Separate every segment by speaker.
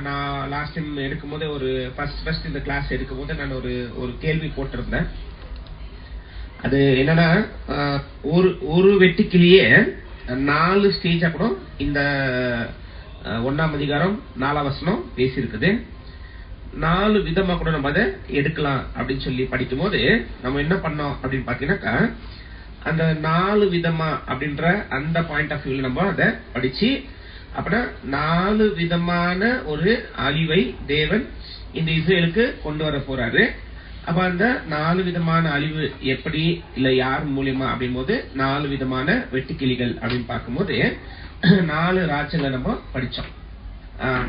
Speaker 1: நான் last time எடுக்கும்போது ஒரு ஃபர்ஸ்ட் இந்த கிளாஸ் எடுக்கும்போது நான் ஒரு கேள்வி போட்டிருந்தேன். அது என்னன்னா, ஒரு வெட்டுக்கிளியே 4 ஸ்டேஜா கூட இந்த 1ஆம் அதிகாரம் 4ஆம் வசனம் பேசியிருக்குது. 4 விதமா கூட நம்ம அதை எடுக்கலாம் அப்படின்னு சொல்லி படிக்கும் போது நம்ம என்ன பண்ணோம் அப்படின்னு பாத்தீங்கன்னாக்கா, அந்த 4 விதமா அப்படின்ற அந்த பாயிண்ட் ஆஃப் வியூல நம்ம அதை படிச்சு, அப்படின்னா 4 விதமான ஒரு அழிவை தேவன் இந்த இஸ்ரேலுக்கு கொண்டு வர போறாரு. அப்ப அந்த 4 விதமான அழிவு எப்படி, இல்ல யார் மூலியமா அப்படின் போது 4 விதமான வெட்டுக்கிளிகள் அப்படின்னு பார்க்கும்போது 4 ராஜ்யங்களை நம்ம படிச்சோம்.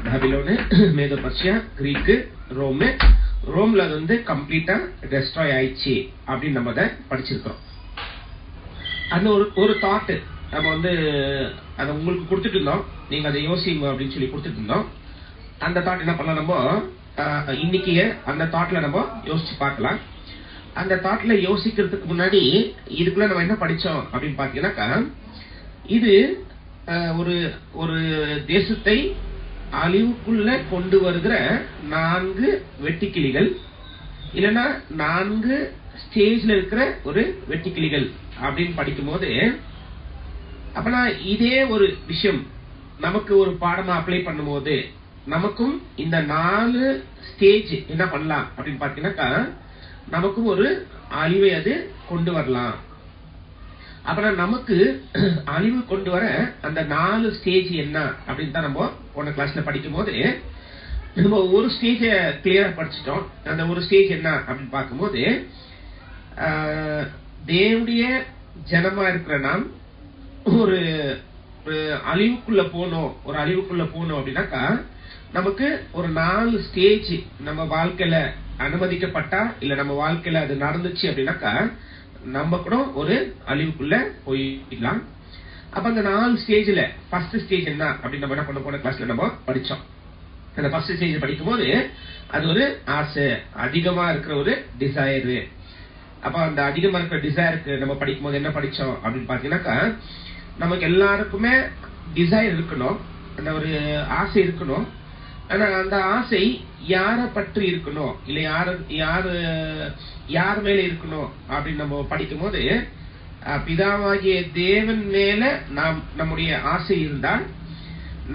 Speaker 1: பாபிலோனு, மேதோ பர்ஷியா, கிரீக்கு, ரோம்ல அது வந்து கம்ப்ளீட்டா டெஸ்ட்ராய் ஆயிடுச்சு அப்படின்னு நம்ம அதை படிச்சிருக்கிறோம். அந்த ஒரு தாட் நம்ம வந்து அதை உங்களுக்கு கொடுத்துட்டு இருந்தோம், நீங்க அதை யோசிங்க அப்படின்னு சொல்லி கொடுத்துட்டு இருந்தோம். அந்த தாட் என்ன பண்ணலாம், நம்ம இன்னைக்கு அந்த தாட்ல நம்ம யோசிச்சு பார்க்கலாம். அந்த தாட்ல யோசிக்கிறதுக்கு முன்னாடி இதுக்குள்ள நம்ம என்ன படிச்சோம் அப்படின்னு பாத்தீங்கன்னாக்கா, இது ஒரு தேசத்தை அழிவுக்குள்ள கொண்டு வருகிற 4 வெட்டுக்கிளிகள், இல்லைன்னா 4 ஸ்டேஜ்ல இருக்கிற ஒரு வெட்டுக்கிளிகள் அப்படின்னு படிக்கும் போது, அப்பனா இதே ஒரு விஷயம் நமக்கு ஒரு பாடமா அப்ளை பண்ணும் போது நமக்கும் இந்த 4 ஸ்டேஜ் என்ன பண்ணலாம் அப்படின்னு பாத்தீங்கன்னாக்கா, நமக்கும் ஒரு அழிவை அது கொண்டு வரலாம். அப்புறம் நமக்கு அழிவு கொண்டு வர அந்த 4 ஸ்டேஜ் என்ன அப்படின்னு தான் நம்ம போன கிளாஸ்ல படிக்கும் போது நம்ம ஒரு ஸ்டேஜ கிளியரா படிச்சுட்டோம். அந்த ஒரு ஸ்டேஜ் என்ன அப்படின்னு பார்க்கும்போது, தேவனுடைய ஜனமா இருக்கிற நாம் ஒரு அழிவுக்குள்ள போனோம் அப்படின்னாக்கா, நமக்கு ஒரு 4 ஸ்டேஜ் நம்ம வாழ்க்கையில அனுமதிக்கப்பட்டா, இல்ல நம்ம வாழ்க்கையில அது நடந்துச்சு அப்படின்னாக்கா, நம்ம கூட ஒரு அழிவுக்குள்ள போயிடலாம். அப்ப அந்த 4 ஸ்டேஜ்ல ஃபர்ஸ்ட் ஸ்டேஜ் என்ன அப்படின்னு நம்ம என்ன பண்ண போன கிளாஸ்ல நம்ம படிச்சோம். அந்த ஃபர்ஸ்ட் ஸ்டேஜ் படிக்கும் போது அது ஒரு ஆசை, அதிகமா இருக்கிற ஒரு டிசைர். அப்ப அந்த அதிகமா இருக்கிற டிசைருக்கு நம்ம படிக்கும் போது என்ன படிச்சோம் அப்படின்னு பாத்தீங்கன்னாக்கா, நமக்கு எல்லாருக்குமே டிசைர் இருக்கணும், அந்த ஒரு ஆசை இருக்கணும். ஆனா அந்த ஆசை யார பற்றி இருக்கணும், இல்ல யார் மேல இருக்கணும் அப்படின்னு நம்ம படிக்கும் போது, பிதாவாகிய தேவன் மேல நம்முடைய ஆசை இருந்தால்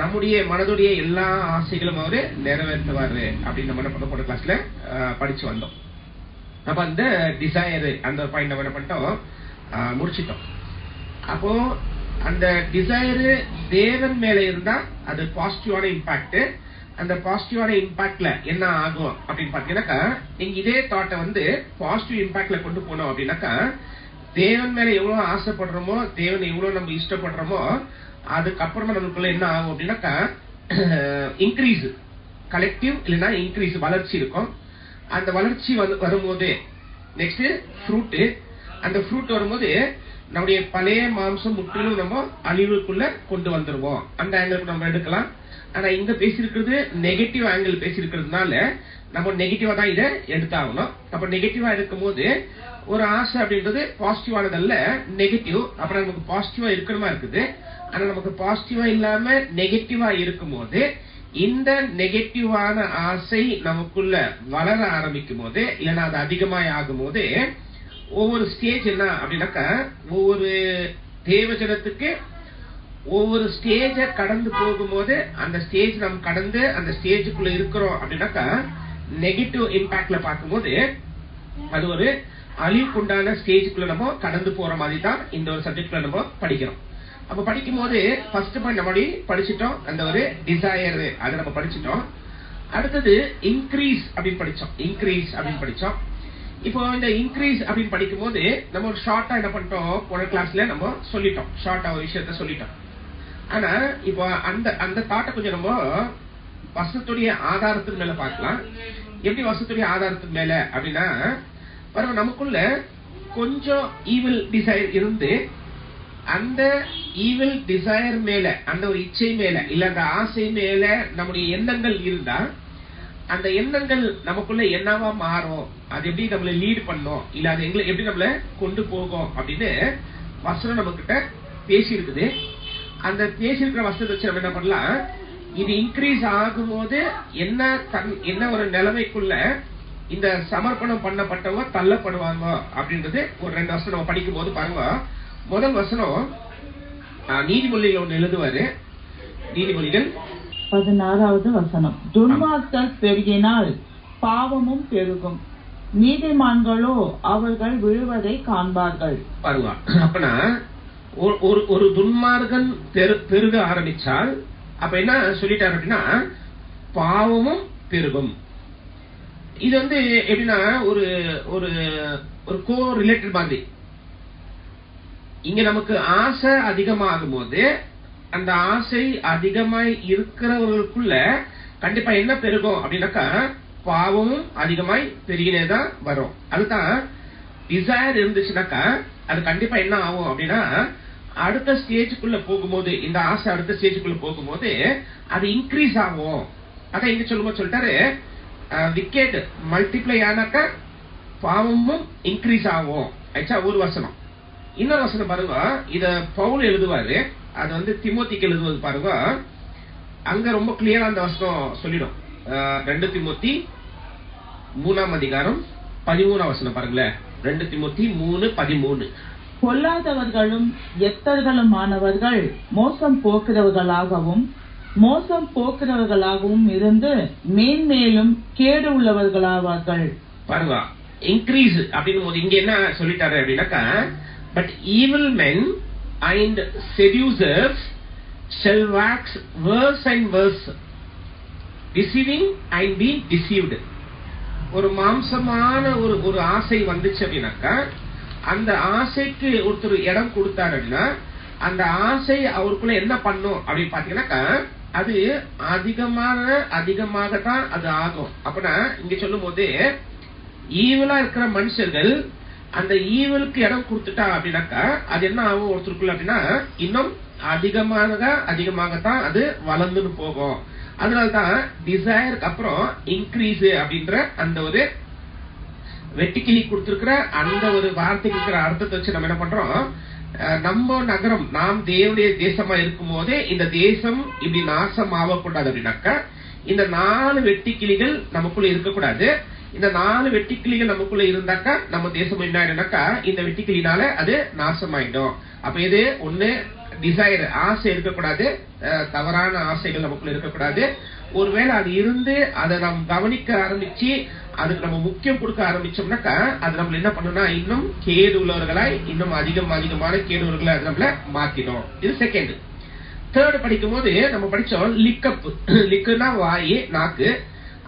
Speaker 1: நம்முடைய மனதுடைய எல்லா ஆசைகளும் அவரு நிறைவேற்றுவாரு அப்படின்னு நம்ம என்ன பண்ண போன கிளாஸ்ல படிச்சு வந்தோம். அப்ப அந்த டிசைர் அந்த பாயிண்ட் நம்ம என்ன பண்ணிட்டோம், முடிச்சிட்டோம். அப்போ அந்த டிசைர் தேவன் மேல இருந்தா அது பாசிட்டிவான இம்பாக்ட். அந்த பாசிட்டிவான இம்பாக்ட்ல என்ன ஆகும் அப்படின்னு பாத்தீங்கன்னாக்கா, நீங்க இதே தாட்டை வந்து பாசிட்டிவ் இம்பாக்ட்ல கொண்டு போனோம் அப்படின்னாக்கா, தேவன் மேல எவ்வளவு ஆசைப்படுறோமோ, தேவன் எவ்வளவு நம்ம இஷ்டப்படுறோமோ, அதுக்கப்புறமா நமக்குள்ள என்ன ஆகும் அப்படின்னாக்கா, இன்க்ரீஸ், கலெக்டிவ் இல்லைன்னா இன்க்ரீஸ், வளர்ச்சி இருக்கும். அந்த வளர்ச்சி வரும்போது நெக்ஸ்ட் ஃப்ரூட், அந்த ஃப்ரூட் வரும்போது நம்முடைய பழைய மாம்சம் முற்றிலும் நம்ம அழிவுக்குள்ள கொண்டு வந்துருவோம். அந்த ஆங்கிள் நம்ம எடுக்கலாம். ஆனா இங்க பேசியிருக்கிறது நெகட்டிவ் ஆங்கிள் பேசியிருக்கிறதுனால நம்ம நெகட்டிவா தான் இதை எடுத்தாகணும். அப்ப நெகட்டிவா இருக்கும் போது ஒரு ஆசை அப்படின்றது பாசிட்டிவானதல்ல, நெகட்டிவ். அப்புறம் நமக்கு பாசிட்டிவா இருக்கணுமா இருக்குது. ஆனா நமக்கு பாசிட்டிவா இல்லாம நெகட்டிவா இருக்கும் போது, இந்த நெகட்டிவான ஆசை நமக்குள்ள வளர ஆரம்பிக்கும் போது, இல்லைன்னா அது அதிகமாய் ஆகும் போது, ஒவ்வொரு ஸ்டேஜ் என்ன அப்படின்னாக்கா, ஒவ்வொரு தேவஜனத்துக்கு ஒவ்வொரு ஸ்டேஜ கடந்து போகும்போது, அந்த ஸ்டேஜ் நம்ம கடந்து அந்த ஸ்டேஜுக்குள்ள இருக்கிறோம் அப்படின்னாக்கா, நெகட்டிவ் இம்பாக்ட்ல பார்க்கும்போது அது ஒரு அழிவுக்குண்டான ஸ்டேஜுக்குள்ள நம்ம கடந்து போற மாதிரி தான் இந்த ஒரு சப்ஜெக்ட்ல நம்ம படிக்கிறோம். அப்ப படிக்கும் போது ஃபர்ஸ்ட் பாயிண்ட் நம்ம படிச்சுட்டோம், அந்த ஒரு டிசைர் அதை நம்ம படிச்சுட்டோம். அடுத்தது இன்க்ரீஸ் அப்படின்னு படிச்சோம். இப்போ இந்த இன்க்ரீஸ் அப்படின்னு படிக்கும் போது நம்ம ஒரு ஷார்ட்டா என்ன பண்ணிட்டோம், போன கிளாஸ்ல நம்ம சொல்லிட்டோம், ஷார்ட்டா ஒரு விஷயத்த சொல்லிட்டோம். ஆனா இப்போ அந்த தாட்டை கொஞ்சம் நம்ம வசனத்துடைய ஆதாரத்துக்கு மேல பார்க்கலாம். எப்படி வசனத்துடைய ஆதாரத்துக்கு மேல அப்படின்னா, நமக்குள்ள கொஞ்சம் ஈவில் டிசைர் இருந்து, அந்த ஈவில் டிசைர் மேல, அந்த ஒரு இச்சை மேல, இல்ல அந்த ஆசை மேல நம்முடைய எண்ணங்கள் இருந்தா, அந்த எண்ணங்கள் நமக்குள்ள என்னவா மாறும், அது எப்படி நம்மளை லீட் பண்ணும், இல்ல அது எப்படி நம்மள கொண்டு போகும் அப்படின்னு வசனம் நம்ம கிட்ட பேசி இருக்குது. அந்த பேசி இருக்கிற வசனத்தை வச்சு நம்ம என்ன பண்ணலாம், இது இன்க்ரீஸ் ஆகும்போது என்ன ஒரு நிலைமைக்குள்ள இந்த சமர்ப்பணம் பண்ணப்பட்டவங்க தள்ளப்படுவாங்க அப்படின்றது ஒரு 2 வசனம் நம்ம படிக்கும் போது பாருங்க. முதல் வசனம் நீதிமொழிகள் ஒன்று எழுதுவாரு. நீதிமொழிகள்
Speaker 2: 16வது வசனம். துன்மார்க்கர் பெருகினால் பாவமும் பெருகும், நீதிமான்களோ அவர்கள் விழுவதை காண்பார்கள்.
Speaker 1: பாருங்க, அப்பனா ஒரு துன்மார்கன் பெருக ஆரம்பிச்சால் அப்ப என்ன சொல்லிட்டாரு அப்படின்னா பாவமும் பெருகும். இது எப்படின்னா ஒரு ஒரு ஒரு கோ ரிலேட்டட் மாதிரி. இங்க நமக்கு ஆசை அதிகமாகும் போது அந்த ஆசை அதிகமாய் இருக்கிறவர்களுக்குள்ள கண்டிப்பா என்ன பெருகும் அப்படின்னாக்கா பாவமும் அதிகமாய் பெருகினேதான் வரும். அதுதான் டிசைர் இருந்துச்சுனாக்கா அது கண்டிப்பா என்ன ஆகும் அப்படின்னா அடுத்த ஸ்டேஜுக்குள்ள போகும்போது, இந்த ஆசை அடுத்த ஸ்டேஜுக்குள்ள போகும்போது அது இன்க்ரீஸ் ஆகும். அதான் இங்க சொல்லும்போது சொல்லிட்டாரு, விக்கெட் மல்டிப்ளை ஆனாக்கா பாவமும் இன்க்ரீஸ் ஆகும். ஆச்சா, ஒரு வசனம். இன்னொரு வசனம் பாருங்க, இத பவுல் எழுதுவாரு. அது திமோத்திக்கு எழுதுவது பாருங்க. அங்க ரொம்ப கிளியரா அந்த வசனம் சொல்லிடும். 2 திமோத்தி 3ஆம் அதிகாரம் 13ஆம் வசனம் பாருங்களேன். 2 திமோத்தி 3:13.
Speaker 2: பொல்லாதவர்களும் எத்தர்களுமானவர்கள் மோசம் போக்குறவர்களாகவும் இருந்து மேன்மேலும் கேடு உள்ளவர்களாவார்கள்.
Speaker 1: பாருங்க, இன்க்ரீஸ் அப்படின்னும் போது இங்க என்ன சொல்லிட்டாரு அப்படின்னாக்கா, but evil men and seducers shall wax worse and worse, deceiving and being deceived. ஒரு மாம்சமான ஒரு ஆசை வந்துச்சு அப்படின்னாக்கா அந்த ஆசைக்கு ஒருத்தர் இடம் கொடுத்தாரு அப்படின்னா அந்த ஆசை அவருக்குள்ள என்ன பண்ணும் அப்படின்னு பாத்தீங்கன்னாக்கா அது அதிகமாகத்தான் அது ஆகும். அப்படின்னா இங்க சொல்லும் போது ஈவலா இருக்கிற மனுஷர்கள் அந்த ஈவலுக்கு இடம் கொடுத்துட்டா அப்படின்னாக்கா அது என்ன ஆகும் ஒருத்தருக்குள்ள அப்படின்னா இன்னும் அதிகமாகத்தான் அது வளர்ந்துன்னு போகும். அதனால்தான் டிசைருக்கு அப்புறம் இன்க்ரீஸ் அப்படின்ற அந்த ஒரு வெட்டிக்கிளி கொடுத்திருக்கிற அந்த ஒரு வார்த்தைக்கு இருக்கிற அர்த்தத்தை வச்சு நம்ம என்ன பண்றோம், நம்ம நகரம் நாம் தேவனுடைய தேசமா இருக்கும் போதே இந்த தேசம் இப்படி நாசம் ஆகக்கூடாது அப்படின்னாக்கா இந்த 4 வெட்டிக்கிளிகள் நமக்குள்ள இருக்கக்கூடாது. இந்த 4 வெட்டிக்கிளிகள் நமக்குள்ள இருந்தாக்கா நம்ம தேசம் என்ன ஆயிடும்னாக்கா இந்த வெட்டிக்கிளினால அது நாசமாயிடும். அப்ப இது ஒண்ணு டிசைர், ஆசை இருக்கக்கூடாது, தவறான ஆசைகள் நமக்குள்ள இருக்கக்கூடாது. ஒருவேளை அது இருந்து அதை நாம் கவனிக்க ஆரம்பிச்சு அதுக்கு நம்ம முக்கியம் கொடுக்க ஆரம்பிச்சோம்னாக்கா அது நம்மள என்ன பண்ணுனா இன்னும் கேடு உள்ளவர்களாய் இன்னும் அதிகமான கேடு உள்ளவர்களை அது நம்மள மாத்திடும். இது செகண்ட். தேர்ட் படிக்கும் போது நம்ம படிச்சோம் லிக்கப். லிக்குனா வாய், நாக்கு.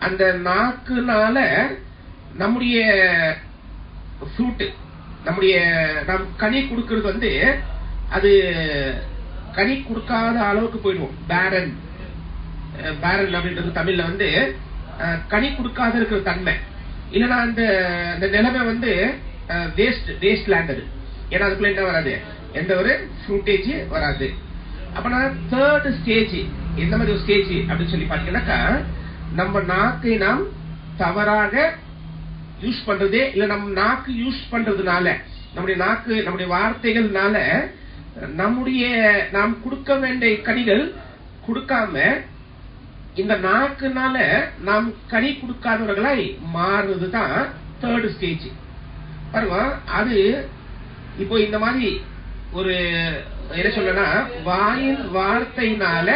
Speaker 1: அந்த நாக்குனால நம்முடைய ஃப்ரூட், நம் கனி கொடுக்கறது அது கனி கொடுக்காத அளவுக்கு போயிடுவோம். பேரன் அப்படின்றது தமிழ்ல கனி கொடுக்காத இருக்கிற தன்மை. இல்லைன்னா அந்த நிலைமை வேஸ்ட் லேண்ட். அது ஏன்னா அதுக்குள்ள என்ன வராது, எந்த ஒரு ஃப்ரூட்டேஜ் வராது. அப்பனா தேர்ட் ஸ்டேஜ் எந்த மாதிரி ஒரு ஸ்டேஜ் அப்படின்னு சொல்லி பாத்தீங்கன்னாக்கா நம்ம நாக்கை நாம் தவறாக யூஸ் பண்றதே இல்ல, நம்ம நாக்கு யூஸ் பண்றதுனால நம்முடைய வார்த்தைகள்னால நாம் கொடுக்க வேண்டிய கனிகள் கொடுக்காம இந்த நாக்குனால நாம் கனி கொடுக்காதவர்களாய் மாறுறதுதான் தேர்ட் ஸ்டேஜ். பாருங்க, அது இப்போ இந்த மாதிரி ஒரு என்ன சொல்லனா வாயின் வார்த்தையினால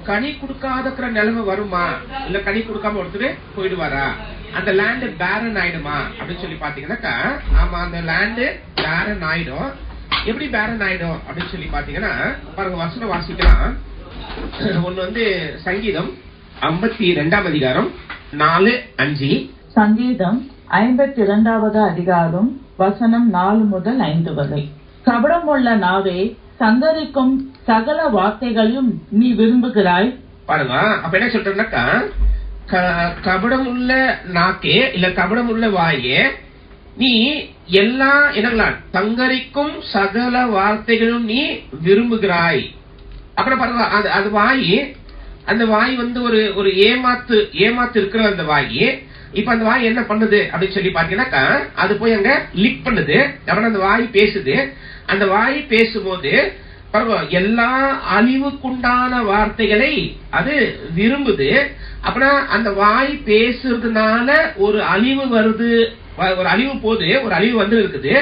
Speaker 1: கனி கொடுக்காத நிலைமை வருமா, இல்ல கனி கொடுக்காம ஒருத்தர் போயிடுவாரா, அந்த லேண்ட் பேரன் ஆயிடுமா அப்படின்னு சொல்லி பாத்தீங்கன்னாக்கா ஆமா, அந்த லேண்ட் பேரன் ஆயிடும். எப்படி பேரன் ஆயிடும் அப்படின்னு சொல்லி பாத்தீங்கன்னா பாருங்க, வசனம் வாசிக்கலாம். ஒண்ணு சங்கீதம் 52ஆம் அதிகாரம் 4-5.
Speaker 2: சங்கீதம் 52வது அதிகாரம் வசனம் 4 முதல் 5 வரை. கபடமுள்ள நாவே, சங்கரிக்கும் சகல வார்த்தைகளையும் நீ விரும்புகிறாய்.
Speaker 1: பாருங்க, அப்ப என்ன சொல்றேன்னாக்கா கபடம் உள்ள நாக்கே இல்ல கபடம் உள்ள வாயே, நீ எல்லா என்னங்களா சங்கரிக்கும் சகல வார்த்தைகளும் நீ விரும்புகிறாய். அப்புறம் பாருங்க, அது வாய், அந்த வாய் ஒரு ஏமாத்து இருக்கிற அந்த வாய். இப்ப அந்த வாய் என்ன பண்ணுது அப்படின்னு சொல்லி பாத்தீங்கன்னாக்கா அது போய் அங்க லிக் பண்ணுது. அப்புறம் அந்த வாய் பேசுது. அந்த வாய் பேசும்போது எல்லா அழிவுக்குண்டான வார்த்தைகளை அது விரும்புது. அப்படின்னா அந்த வாய் பேசுறதுனால ஒரு அழிவு வருது, ஒரு அழிவு போது, ஒரு அழிவு வந்து இருக்குது.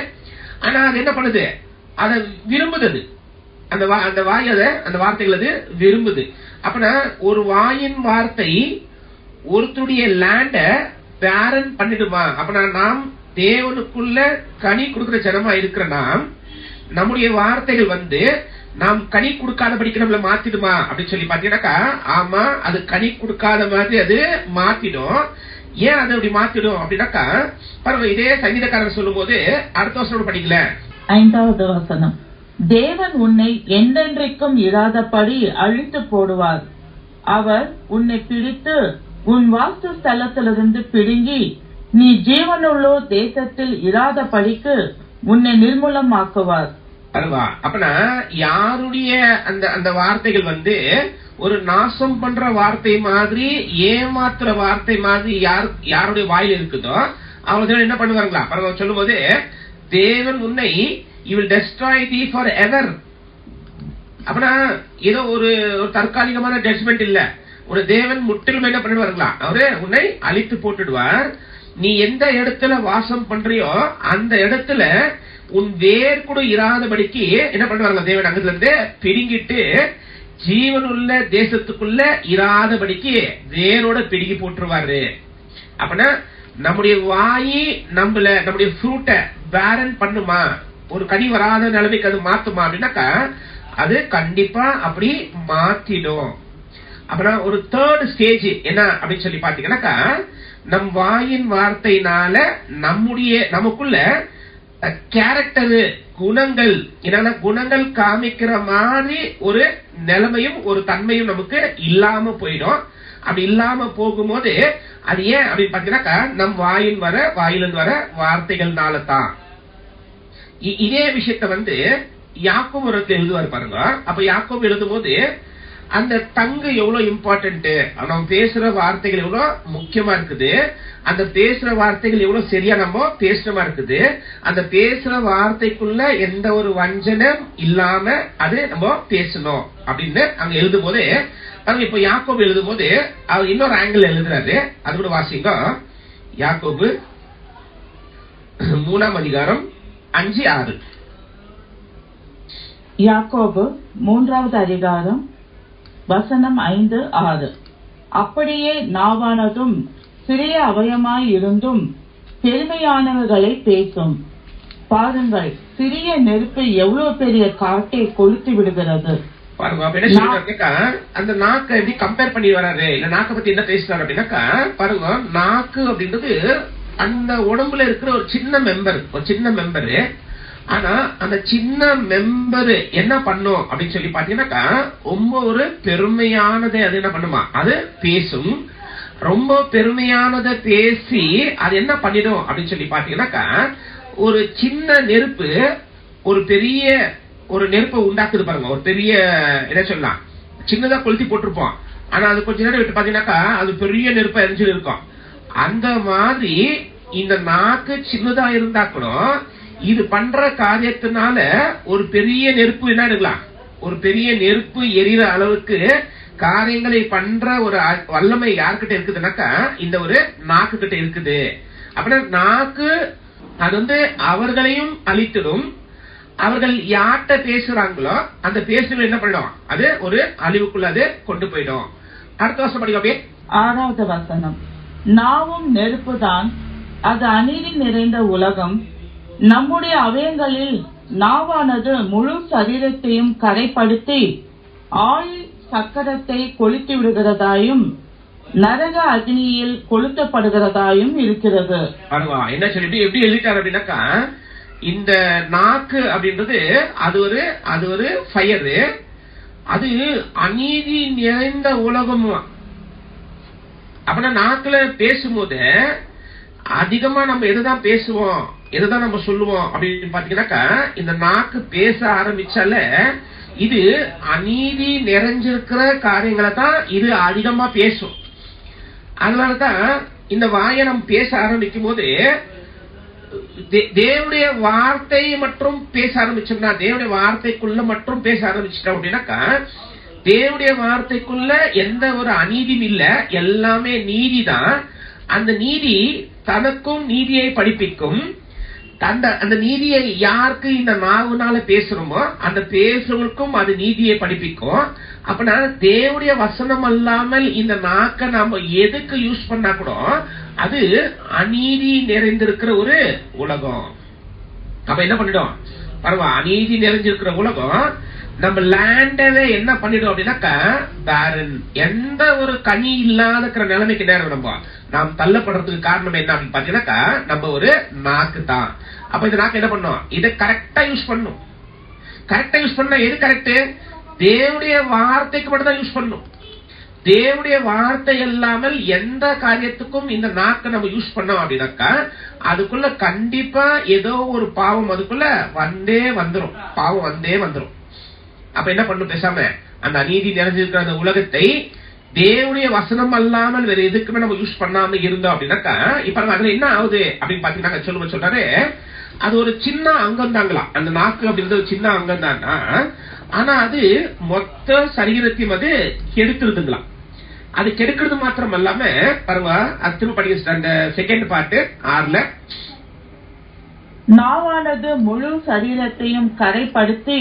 Speaker 1: ஆனா அது என்ன பண்ணுது? அதை விரும்புது. அந்த வாய் அந்த வார்த்தைகள் அது விரும்புது. அப்படின்னா ஒரு வாயின் வார்த்தை ஒருத்தருடைய லேண்ட பேரன் பண்ணிடுமா? அப்படின்னா நாம் தேவனுக்குள்ள கனி கொடுக்கிற ஜனமா இருக்கிற நாம், நம்முடைய வார்த்தைகள் வந்து நாம் கனி கொடுக்காதபடிக்கு நம்மள மாத்திடுமா அப்படின்னு சொல்லி பாத்தீங்கன்னாக்கா, ஆமா, அது கனி கொடுக்காத மாதிரி அது மாத்திடும். ஏன் அது அப்படி மாத்திடும் அப்படின்னாக்கா, பாருங்க, இதே சங்கீதக்காரர் சொல்லும் போது அடுத்த வசனம் படிக்கல,
Speaker 2: 5வது வசனம், தேவன் உன்னை என்றென்றைக்கும் இராதபடி அழித்து போடுவார். அவர் உன்னை பிடித்து உன் வாச ஸ்தலத்திலிருந்து பிடுங்கி நீ ஜீவனுள்ளோர் தேசத்தில் இராதபடிக்கு உன்னை நிர்மூலமாக்குவார்.
Speaker 1: அப்பனா யாருடைய அந்த வார்த்தைகள் வந்து ஒரு நாசம் பண்ற வார்த்தை மாதிரி, ஏமாத்துற வார்த்தை மாதிரி யாருடைய வாயில் இருக்குதோ அவங்க என்ன பண்ணுவாங்களா? பரவாயில்ல சொல்லும் போது, தேவன் உன்னை he will destroy thee forever. அப்பனா ஏதோ ஒரு தற்காலிகமான ஜட்ஜ்மெண்ட் இல்ல, ஒரு தேவன் முற்றிலும் என்ன பண்ணுவாருங்களா? அவரு உன்னை அழித்து போட்டுடுவார். நீ எந்த இடத்துல வாசம் பண்றியோ அந்த இடத்துல உன் வேர் கூட இராதபடிக்கு என்ன பண்ணுவாங்க? தேவன் அங்கத்துல இருந்து பிடுங்கிட்டு ஜீவனுள்ள தேசத்துக்குள்ள இராதபடிக்கு வேரோட பிடுங்கி போட்டுருவாரு. அப்படின்னா நம்முடைய வாயி நம்முடைய ஃப்ரூட்டை பேரன் பண்ணுமா? ஒரு கனி வராத நிலைமைக்கு அது மாத்துமா அப்படின்னாக்கா, அது கண்டிப்பா அப்படி மாத்திடும். அப்புறம் ஒரு தேர்ட் ஸ்டேஜ் என்ன அப்படின்னு சொல்லி பாத்தீங்கன்னாக்கா, நம் வாயின் வார்த்தையினால நமக்குள்ள கேரக்டர், குணங்கள், என்னன்னா குணங்கள் காமிக்கிற மாதிரி ஒரு நிலைமையும் ஒரு தன்மையும் நமக்கு இல்லாம போயிடும். அப்படி இல்லாம போகும்போது அது ஏன் அப்படின்னு பாத்தீங்கன்னாக்கா, நம் வாயிலிருந்து வர வார்த்தைகள்னால தான். இதே விஷயத்த வந்து யாக்கோபு எழுதுவார் பாருங்க. அப்ப யாக்கோபு எழுதும் போது அந்த டங்கு எவ்வளவு இம்பார்ட்டன்ட், நம்ம பேசுற வார்த்தைகள் எவ்வளவு முக்கியமா இருக்குது, அந்த பேசுற வார்த்தைகள் எவ்வளவு சரியா நம்ம பேசுறமா இருக்குது, அந்த பேசுற வார்த்தைக்குள்ள எந்த ஒரு வஞ்சனம் இல்லாம அது நம்ம பேசணும் அப்படின்னு அங்க எழுதும் போது, இப்ப யாக்கோபு எழுதும் போது அவர் இன்னொரு ஆங்கிள் எழுதுறாரு. அது கூட வாசிங்க. யாக்கோபு 3ஆம் அதிகாரம் 5-6.
Speaker 2: யாக்கோபு 3வது அதிகாரம் வசனம் 5-6. அப்படியே நாவானதும் சிறிய அவயமாய் இருந்தும் பெருமையானவர்களை பேசும். பாருங்கள், சிறிய நெருப்பு எவ்வளவு பெரிய காட்டை கொளுத்து விடுகிறது.
Speaker 1: பாருங்க, அந்த நாக்கை எப்படி கம்பேர் பண்ணி வராரு, இல்ல நாக்கை பத்தி என்ன பேசுறாரு அப்படின்னாக்கா, பாருங்க, நாக்கு அப்படின்றது அந்த உடம்புல இருக்கிற ஒரு சின்ன மெம்பரு. ஆனா அந்த சின்ன மெம்பர் என்ன பண்ணும் அப்படின்னு சொல்லி பாத்தீங்கன்னாக்கா, ரொம்ப ஒரு பெருமையானதை அது என்ன பண்ணுமா? அது பேசும். ரொம்ப பெருமையானதை பேசி அது என்ன பண்ணிடும் அப்படின்னு சொல்லி பாத்தீங்கன்னாக்கா, ஒரு சின்ன நெருப்பு ஒரு பெரிய ஒரு நெருப்பை உண்டாக்குது பாருங்க. ஒரு பெரிய என்ன சொல்லலாம், சின்னதா கொளுத்தி போட்டிருப்போம், ஆனா அது கொஞ்ச நேரம் விட்டு பாத்தீங்கன்னாக்கா அது பெரிய நெருப்பா எரிஞ்சு இருக்கும். அந்த மாதிரி இந்த நாக்கு சின்னதா இருந்தா கூட இது பண்ற காரியத்தினால ஒரு பெரிய நெருப்பு என்ன எடுக்கலாம், ஒரு பெரிய நெருப்பு எரிகிற அளவுக்கு காரியங்களை பண்ற ஒரு வல்லமை யார்கிட்ட இருக்குதுன்னாக்கா, இந்த ஒரு நாக்கு கிட்ட இருக்குது. அப்படின்னா நாக்கு அது வந்து அவர்களையும் அழித்திடும். அவர்கள் யார்கிட்ட பேசுறாங்களோ அந்த பேசுறது என்ன பண்ணிடும், அது ஒரு அழிவுக்குள்ள அது கொண்டு போயிடும். அடுத்த வருஷம் படிக்க
Speaker 2: 6வது வசனம், நாவும் நெருப்புதான், அது அநீதி நிறைந்த உலகம். நம்முடைய அவயங்களில் நாவானது முழு சரீரத்தையும் கரைப்படுத்தி ஆயுள் சக்கரத்தை கொளுத்தி விடுகிறதாயும் நரக அக்னியில் கொளுத்தப்படுகிறதாயும் இருக்கிறது.
Speaker 1: என்ன சொல்லிட்டு எப்படி எழுதிட்டாரு அப்படின்னாக்கா, இந்த நாக்கு அப்படின்றது அது ஒரு ஃபயரு, அது அநீதி நிறைந்த உலகம். அப்படின்னா நாக்குல பேசும்போது அதிகமா நம்ம எதுதான் பேசுவோம், எதுதான் நம்ம சொல்லுவோம் அப்படின்னு பாத்தீங்கன்னாக்கா, இந்த நாக்கு பேச ஆரம்பிச்சால இது அநீதி நிறைஞ்சிருக்கிற காரியங்களை தான் இது அதிகமா பேசும். அதனாலதான் இந்த வாயை நம்ம பேச ஆரம்பிக்கும் போது தேவனுடைய வார்த்தை மற்றும் பேச ஆரம்பிச்சோம்னா, தேவனுடைய வார்த்தைக்குள்ள மற்றும் பேச ஆரம்பிச்சிட்டோம் அப்படின்னாக்கா, தேவனுடைய வார்த்தைக்குள்ள எந்த ஒரு அநீதியும் இல்ல, எல்லாமே நீதிதான். அந்த நீதி தனக்கும் நீதியை படிப்பிக்கும். அந்த நீதியை யாருக்கு இந்த நாவுனால பேசுறோமோ அந்த பேசுறவங்களுக்கும் அது நீதியை படிப்பிக்கும். அப்பனா தேவனுடைய வசனம் அல்லாமல் இந்த நாக்க நாம எதுக்கு யூஸ் பண்ணா கூட அது அநீதி நிறைந்திருக்கிற ஒரு உலகம். அப்ப என்ன பண்ணிடும் பரவா, அநீதி நிறைஞ்சிருக்கிற உலகம் நம்ம லேண்டவே என்ன பண்ணிடும் அப்படின்னாக்கா பேரன், எந்த ஒரு கனி இல்லாத நிலைமைக்கு நேரம் நாம் தள்ளப்படுறதுக்கு காரணம் என்ன அப்படின்னு பாத்தீங்கன்னாக்கா நம்ம ஒரு நாக்கு தான். அப்ப இந்த நாக்கு என்ன பண்ணும், இதை கரெக்டா யூஸ் பண்ணும். கரெக்டா யூஸ் பண்ணா எது கரெக்ட், தேவனுடைய வார்த்தைக்கு மட்டும் தான் யூஸ் பண்ணும். தேவனுடைய வார்த்தை இல்லாமல் எந்த காரியத்துக்கும் இந்த நாக்கை நம்ம யூஸ் பண்ணோம் அப்படின்னாக்கா அதுக்குள்ள கண்டிப்பா ஏதோ ஒரு பாவம் அதுக்குள்ள வந்தே வந்துரும், பாவம் வந்தே வந்துரும். அப்ப என்ன பண்ணும், பேசாம அந்த அநீதி நிறைஞ்சிருக்கிற அந்த உலகத்தை தேவனுடைய வசனம் அல்லாமல் வேற எதுக்குமே நம்ம யூஸ் பண்ணாம இருந்தோம் அப்படின்னாக்கா இப்ப அதுல என்ன ஆகுது அப்படின்னு பாத்தீங்கன்னா சொல்றாரு, அது ஒரு சின்ன அங்கம் தாங்களாம். அந்த நாக்கு அப்படின்றது ஒரு சின்ன அங்கம் தானா, ஆனா அது மொத்த சரீரத்தையும் அது கெடுத்துருதுங்களாம். அது கெடுக்கிறது மாத்திரம் அல்லாம பாருங்க, அது திரும்ப படிக்க அந்த செகண்ட் பார்ட் 6ல,
Speaker 2: நாவானது முழு சரீரத்தையும் கரைப்படுத்தி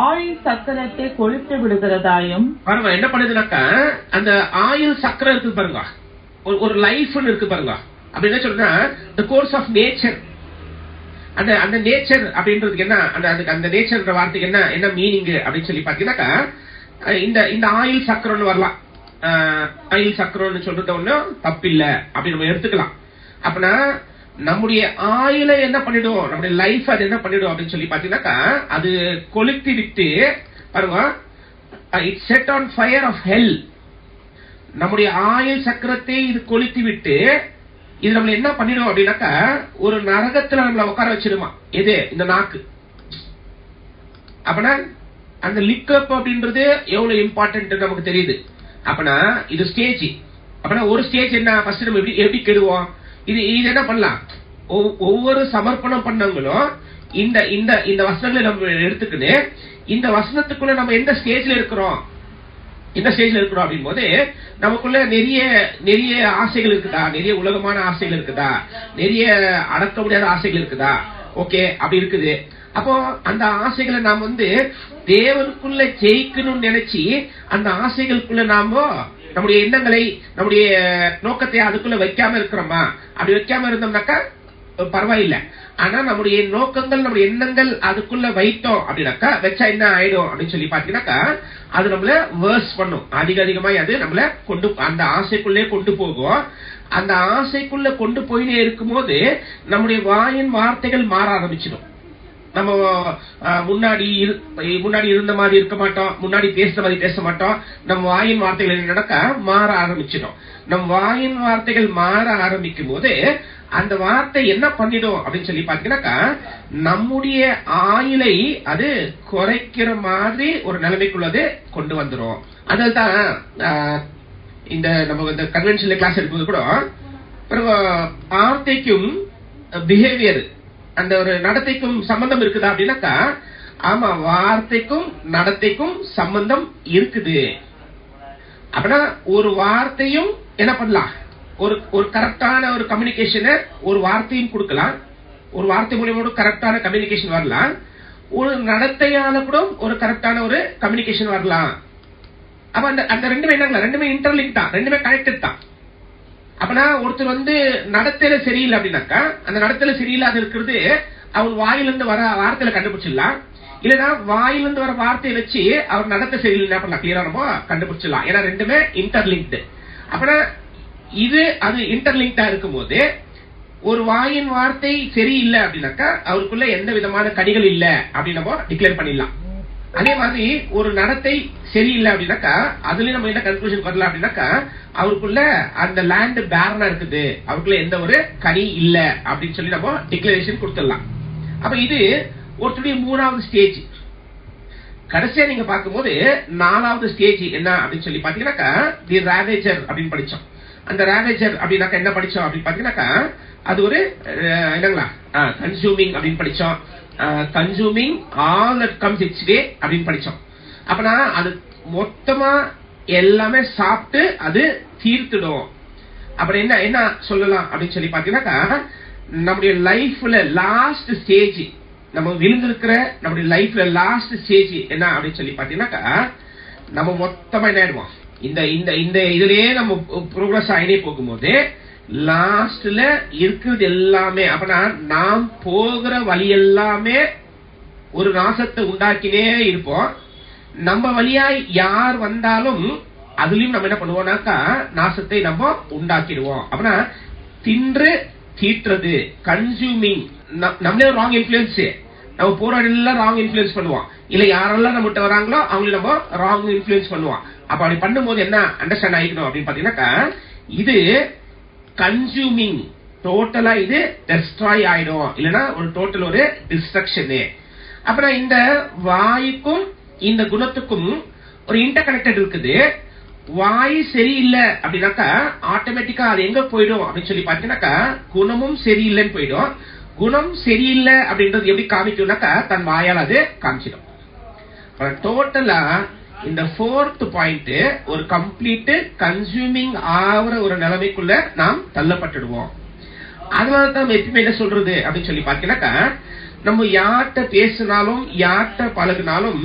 Speaker 2: ஆயுள் சக்கரத்தை கொளுத்து விடுகிறதாயும்.
Speaker 1: பாருங்க என்ன பண்ணுதுனாக்கா, அந்த ஆயுள் சக்கரம் இருக்கு பாருங்க, ஒரு லைஃப் இருக்கு பாருங்க. அப்படி என்ன சொல்றா, the course of nature. அந்த நேச்சர் அப்படின்றதுக்கு என்ன, அந்த நேச்சர் வார்த்தைக்கு என்ன மீனிங் அப்படின்னு சொல்லி பாத்தீங்கன்னாக்கா, இந்த ஆயுள் சக்கரம்னு வரலாம். ஆயுள் சக்கரம்னு சொல்றது ஒண்ணும் தப்பில்லை அப்படி நம்ம எடுத்துக்கலாம். அப்படின்னா நம்முடைய ஆயுளை என்ன பண்ணிடும், நம்முடைய லைஃப் அது என்ன பண்ணிடும் அப்படின்னு சொல்லி பாத்தீங்கன்னாக்கா அது கொளுத்தி விட்டு பாருங்க, it set on fire of hell. நம்முடைய ஆயுள் சக்கரத்தை இது கொளுத்தி விட்டு இது நம்மள என்ன பண்ணிடும் அப்படின்னாக்கா ஒரு நரகத்துல நம்மள உட்கார வச்சிடுமா. எது, இந்த நாக்கு. அப்பனா அந்த லிக்கப் அப்படின்றது எவ்வளவு இம்பார்ட்டன்ட் நமக்கு தெரியுது. அப்பனா இது ஸ்டேஜ். அப்பனா ஒரு ஸ்டேஜ் என்ன, ஃபர்ஸ்ட் நம்ம எப்படி கெடுவோம், இது என்ன பண்ணலாம், ஒவ்வொரு சமர்ப்பணம் பண்ணவங்களும் இந்த இந்த இந்த வசனங்களை நம்ம எடுத்துக்கிட்டு இந்த வசனத்துக்குள்ள நம்ம எந்த ஸ்டேஜ்ல இருக்கிறோம் அப்படின் போது நமக்குள்ள நிறைய ஆசைகள் இருக்குதா, நிறைய உலகமான ஆசைகள் இருக்குதா, நிறைய அடக்க முடியாத ஆசைகள் இருக்குதா, ஓகே அப்படி இருக்குது. அப்போ அந்த ஆசைகளை நாம் தேவனுக்குள்ள ஜெயிக்கணும்னு நினைச்சு அந்த ஆசைகளுக்குள்ள நாம நம்முடைய எண்ணங்களை நம்முடைய நோக்கத்தை அதுக்குள்ள வைக்காம இருக்கிறோமா. அப்படி வைக்காம இருந்தோம்னாக்கா பரவாயில்லை. ஆனா நம்முடைய நோக்கங்கள் நம்முடைய எண்ணங்கள் அதுக்குள்ள வைத்தோம் அப்படின்னாக்கா வச்சா என்ன ஆயிடும் அப்படின்னு சொல்லி பாத்தீங்கன்னாக்கா அது நம்மள வேர்ஸ் பண்ணும். அதிகமா அது நம்மள அந்த ஆசைக்குள்ளே கொண்டு போகும். அந்த ஆசைக்குள்ள கொண்டு போயினே இருக்கும் போது நம்முடைய வாயின் வார்த்தைகள் மாற ஆரம்பிச்சிடும். நம்ம முன்னாடி இருந்த மாதிரி இருக்க மாட்டோம், முன்னாடி பேசுற மாதிரி பேச மாட்டோம். நம்ம வாயின் வார்த்தைகள் நடக்க மாற ஆரம்பிச்சிடும். நம் வாயின் வார்த்தைகள் மாற ஆரம்பிக்கும் போது அந்த வார்த்தை என்ன பண்ணிடும் அப்படின்னு சொல்லி பாத்தீங்கன்னாக்கா நம்முடைய ஆயுளை அது குறைக்கிற மாதிரி ஒரு நிலைமைக்குள்ளது கொண்டு வந்துடும். அதனால்தான் இந்த நம்ம இந்த கன்வென்ஷனல் கிளாஸ் எடுக்கும்போது கூட வார்த்தைக்கும் பிஹேவியர் அந்த ஒரு நடத்தைக்கும் சம்பந்தம் இருக்குதா அப்படின்னாக்கா ஆமா, வார்த்தைக்கும் நடத்தைக்கும் சம்பந்தம் இருக்குது. அப்படின்னா ஒரு வார்த்தையும் என்ன பண்ணலாம், ஒரு கரெக்டான ஒரு கம்யூனிகேஷனை ஒரு வார்த்தையும் கொடுக்கலாம். ஒரு வார்த்தை மூலியமா கரெக்டான கம்யூனிகேஷன் வரலாம். ஒரு நடத்தையால கூட ஒரு கரெக்டான ஒரு கம்யூனிகேஷன் வரலாம். அப்ப அந்த ரெண்டுமே என்ன, ரெண்டுமே இன்டர்லிங்க் தான், ரெண்டுமே கனெக்டட் தான். அப்பனா ஒருத்தர் நடத்தையில சரியில்லை அப்படின்னாக்கா அந்த நடத்தையில சரியில்லாத இருக்கிறது அவர் வாயிலிருந்து வர வார்த்தையில கண்டுபிடிச்சிடலாம். இல்லைன்னா வாயிலிருந்து வர வார்த்தையை வச்சு அவர் நடத்தை சரியில்லை பண்ணலாம், கிளியரா நம்ம கண்டுபிடிச்சிடலாம். ஏன்னா ரெண்டுமே இன்டர்லிங்க்டு. அப்பனா அது இன்டர்லிங்க்டா இருக்கும் போது ஒரு வாயின் வார்த்தை சரியில்லை அப்படின்னாக்கா அவருக்குள்ள எந்த விதமான கனிகள் இல்லை அப்படின்னு நம்ம டிக்ளேர் பண்ணிடலாம். அதே மாதிரி ஒரு நடத்தை சரியில்லை அப்படின்னாக்கா அதுலயும் நம்ம என்ன கன்க்ளூஷன் வரலாம் அப்படின்னாக்கா அவருக்குள்ள அந்த லேண்ட் பேரனா இருக்குது, அவருக்குள்ள எந்த ஒரு கனி இல்ல அப்படின்னு சொல்லி நம்ம டிக்ளரேஷன் கொடுத்துடலாம். அப்ப இது ஒருத்தருடைய 3வது ஸ்டேஜ். கடைசியா நீங்க பார்க்கும்போது 4வது ஸ்டேஜ் என்ன அப்படின்னு சொல்லி பாத்தீங்கன்னாக்கா தி ராவேஜர் அப்படின்னு படிச்சோம். அந்த ராவேஜர் அப்படின்னாக்கா என்ன படிச்சோம் அப்படின்னு பாத்தீங்கன்னாக்கா அது ஒரு என்னங்களா கன்சூமிங் அப்படின்னு படிச்சோம். Consuming all that comes its way அப்படின்னு படிச்சோம். அப்பனா அது மொத்தமா எல்லாமே சாப்பிட்டு அது தீர்த்துடும். அப்படி என்ன என்ன சொல்லலாம் அப்படின்னு சொல்லி பாத்தீங்கன்னாக்கா நம்முடைய லைஃப்ல லாஸ்ட் ஸ்டேஜ், நம்ம விழுந்திருக்கிற நம்முடைய லைஃப்ல லாஸ்ட் ஸ்டேஜ் என்ன அப்படின்னு சொல்லி பாத்தீங்கன்னாக்கா நம்ம மொத்தமா என்ன ஆயிடுவோம், இந்த இந்த இந்த இதுலயே நம்ம ப்ரோக்ரஸ் ஆகினே போகும்போது லாஸ்ட்ல இருக்கிறது எல்லாமே அப்பனா நாம் போகிற வழி எல்லாமே ஒரு நாசத்தை உண்டாக்கினே இருப்போம். நம்ம வழியா யார் வந்தாலும் அதுலயும் நம்ம என்ன பண்ணுவோம்னாக்கா நாசத்தை நம்ம உண்டாக்கிடுவோம். அப்படின்னா தின்று தீட்டுறது, கன்சூமிங், நம்மளே ராங் இன்ஃபுளுன்ஸ், நம்ம போற எல்லாம் ராங் இன்ஃபுளுன்ஸ் பண்ணுவோம். இல்ல யாரெல்லாம் நம்மகிட்ட வராங்களோ அவங்கள நம்ம ராங் இன்ஃபுளுன்ஸ் பண்ணுவோம். அப்ப அப்படி பண்ணும்போது என்ன அண்டர்ஸ்டாண்ட் ஆகிக்கணும் அப்படின்னு பாத்தீங்கன்னாக்கா இது கன்சூமிங், டோட்டலா இது டெஸ்ட்ராய் ஆயிடும், இல்லைன்னா ஒரு டோட்டல் ஒரு டிஸ்ட்ரக்ஷன். அப்புறம் இந்த வாயுக்கும் இந்த குணத்துக்கும் ஒரு இன்டர் கனெக்டட் இருக்குது. வாயு சரியில்லை அப்படின்னாக்கா ஆட்டோமேட்டிக்கா அது எங்க போயிடும் அப்படின்னு சொல்லி பாத்தீங்கன்னாக்கா குணமும் சரியில்லைன்னு போயிடும். குணம் சரியில்லை அப்படின்றது எப்படி காமிக்கும்னாக்கா தன் வாயால் அது காமிச்சிடும். டோட்டலா இந்த 4th பாயிண்ட் ஒரு கம்ப்ளீட் கன்சூமிங் ஆகிற ஒரு நிலைமைக்குள்ள நாம் தள்ளப்பட்டுடுவோம். அதனாலதான் எப்பயுமே என்ன சொல்றது அப்படின்னு சொல்லி பாத்தீங்கன்னாக்கா நம்ம யார்கிட்ட பேசினாலும் யார்கிட்ட பழகினாலும்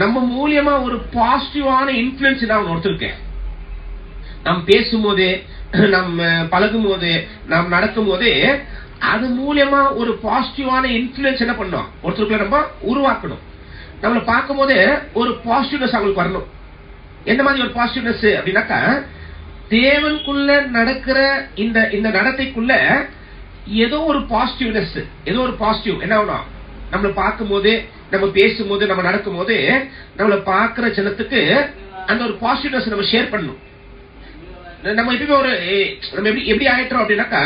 Speaker 1: நம்ம மூலியமா ஒரு பாசிட்டிவான இன்ஃபுளுன்ஸ் நான் ஒருத்தருக்கேன். நாம் பேசும்போது, நம்ம பழகும் போது, நாம் நடக்கும் போது அது மூலியமா ஒரு பாசிட்டிவான இன்ஃபுளுன்ஸ் என்ன பண்ணோம் ஒருத்தருக்குள்ள நம்ம உருவாக்கணும். நம்மளை பார்க்கும் போது ஒரு பாசிட்டிவ்னஸ் அவங்களுக்கு வரணும். எந்த மாதிரி ஒரு பாசிட்டிவ்னஸ் அப்படின்னாக்கா தேவனுக்குள்ள நடக்கிற இந்த இந்த நடத்தைக்குள்ள ஏதோ ஒரு பாசிட்டிவ்னஸ், ஏதோ ஒரு பாசிட்டிவ் என்ன ஆகணும். நம்மளை பார்க்கும் போது, நம்ம பேசும்போது, நம்ம நடக்கும் போது நம்மளை பார்க்கிற ஜனத்துக்கு அந்த ஒரு பாசிட்டிவ்னஸ் நம்ம ஷேர் பண்ணணும். நம்ம எப்பயுமே ஒரு நம்ம எப்படி ஆயிட்டோம் அப்படின்னாக்கா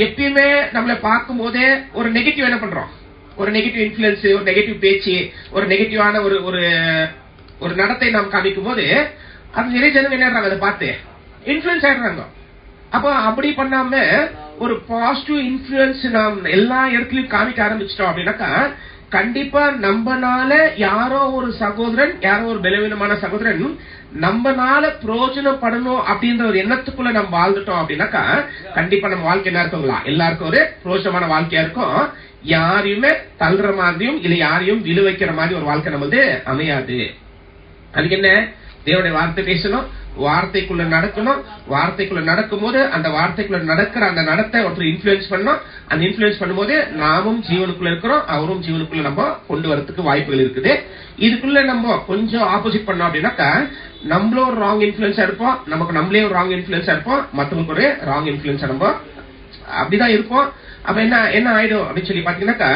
Speaker 1: எப்பயுமே நம்மளை பார்க்கும் போதே ஒரு நெகட்டிவ் என்ன பண்றோம், ஒரு நெகட்டிவ் இன்ஃபுளுன்ஸ், ஒரு நெகட்டிவ் பேச்சு, ஒரு நெகட்டிவான ஒரு ஒரு நடத்தை நாம் காமிக்கும் போது அது நிறைய ஜனங்க என்ன ஆடுறாங்க, அதை பார்த்து இன்ஃபுளுன்ஸ் ஆயிடுறாங்க. அப்போ அப்படி பண்ணாம ஒரு பாசிட்டிவ் இன்ஃபுளுன்ஸ் நாம் எல்லா இடத்துலயும் காமிக்க ஆரம்பிச்சிட்டோம் அப்படின்னாக்கா கண்டிப்பா நம்மனால யாரோ ஒரு சகோதரன், யாரோ ஒரு பலவீனமான சகோதரன் நம்மனால பிரயோஜனப்படணும் அப்படின்ற ஒரு எண்ணத்துக்குள்ள நம்ம வாழ்ந்துட்டோம் அப்படின்னாக்கா கண்டிப்பா நம்ம வாழ்க்கை என்ன இருக்குங்களா, எல்லாருக்கும் ஒரு பிரயோஜனமான வாழ்க்கையா இருக்கும். யாரையுமே தள்ளுற மாதிரியும் இல்ல யாரையும் விழு வைக்கிற மாதிரி ஒரு வாழ்க்கை நம்மளது அமையாது. அதுக்கு என்ன, தேவனுடைய வார்த்தை பேசணும், வார்த்தைக்குள்ள நடக்கணும். வார்த்தைக்குள்ள நடக்கும் போது அந்த வார்த்தைக்குள்ள நடக்கிற அந்த நடத்தை ஒருத்தர் இன்ஃபுளுன்ஸ் பண்ணணும். அந்த இன்ஃபுளுன்ஸ் பண்ணும்போது நாமும் ஜீவனுக்குள்ள இருக்கிறோம், அவரும் ஜீவனுக்குள்ள நம்ம கொண்டு வரதுக்கு வாய்ப்புகள் இருக்குது. இதுக்குள்ள நம்ம கொஞ்சம் ஆப்போசிட் பண்ணோம் அப்படின்னாக்கா நம்மளும் ஒரு ராங் இன்ஃபுளுன்ஸா இருப்போம், நமக்கு நம்மளே ஒரு ராங் இன்ஃபுளுன்ஸா இருப்போம், மற்றவங்களுக்கு ஒரு ராங் இன்ஃபுளுன்ஸா நம்ம அப்படிதான் இருப்போம். அப்ப என்ன என்ன ஆயிடும் அப்படின்னு சொல்லி பாத்தீங்கன்னாக்கா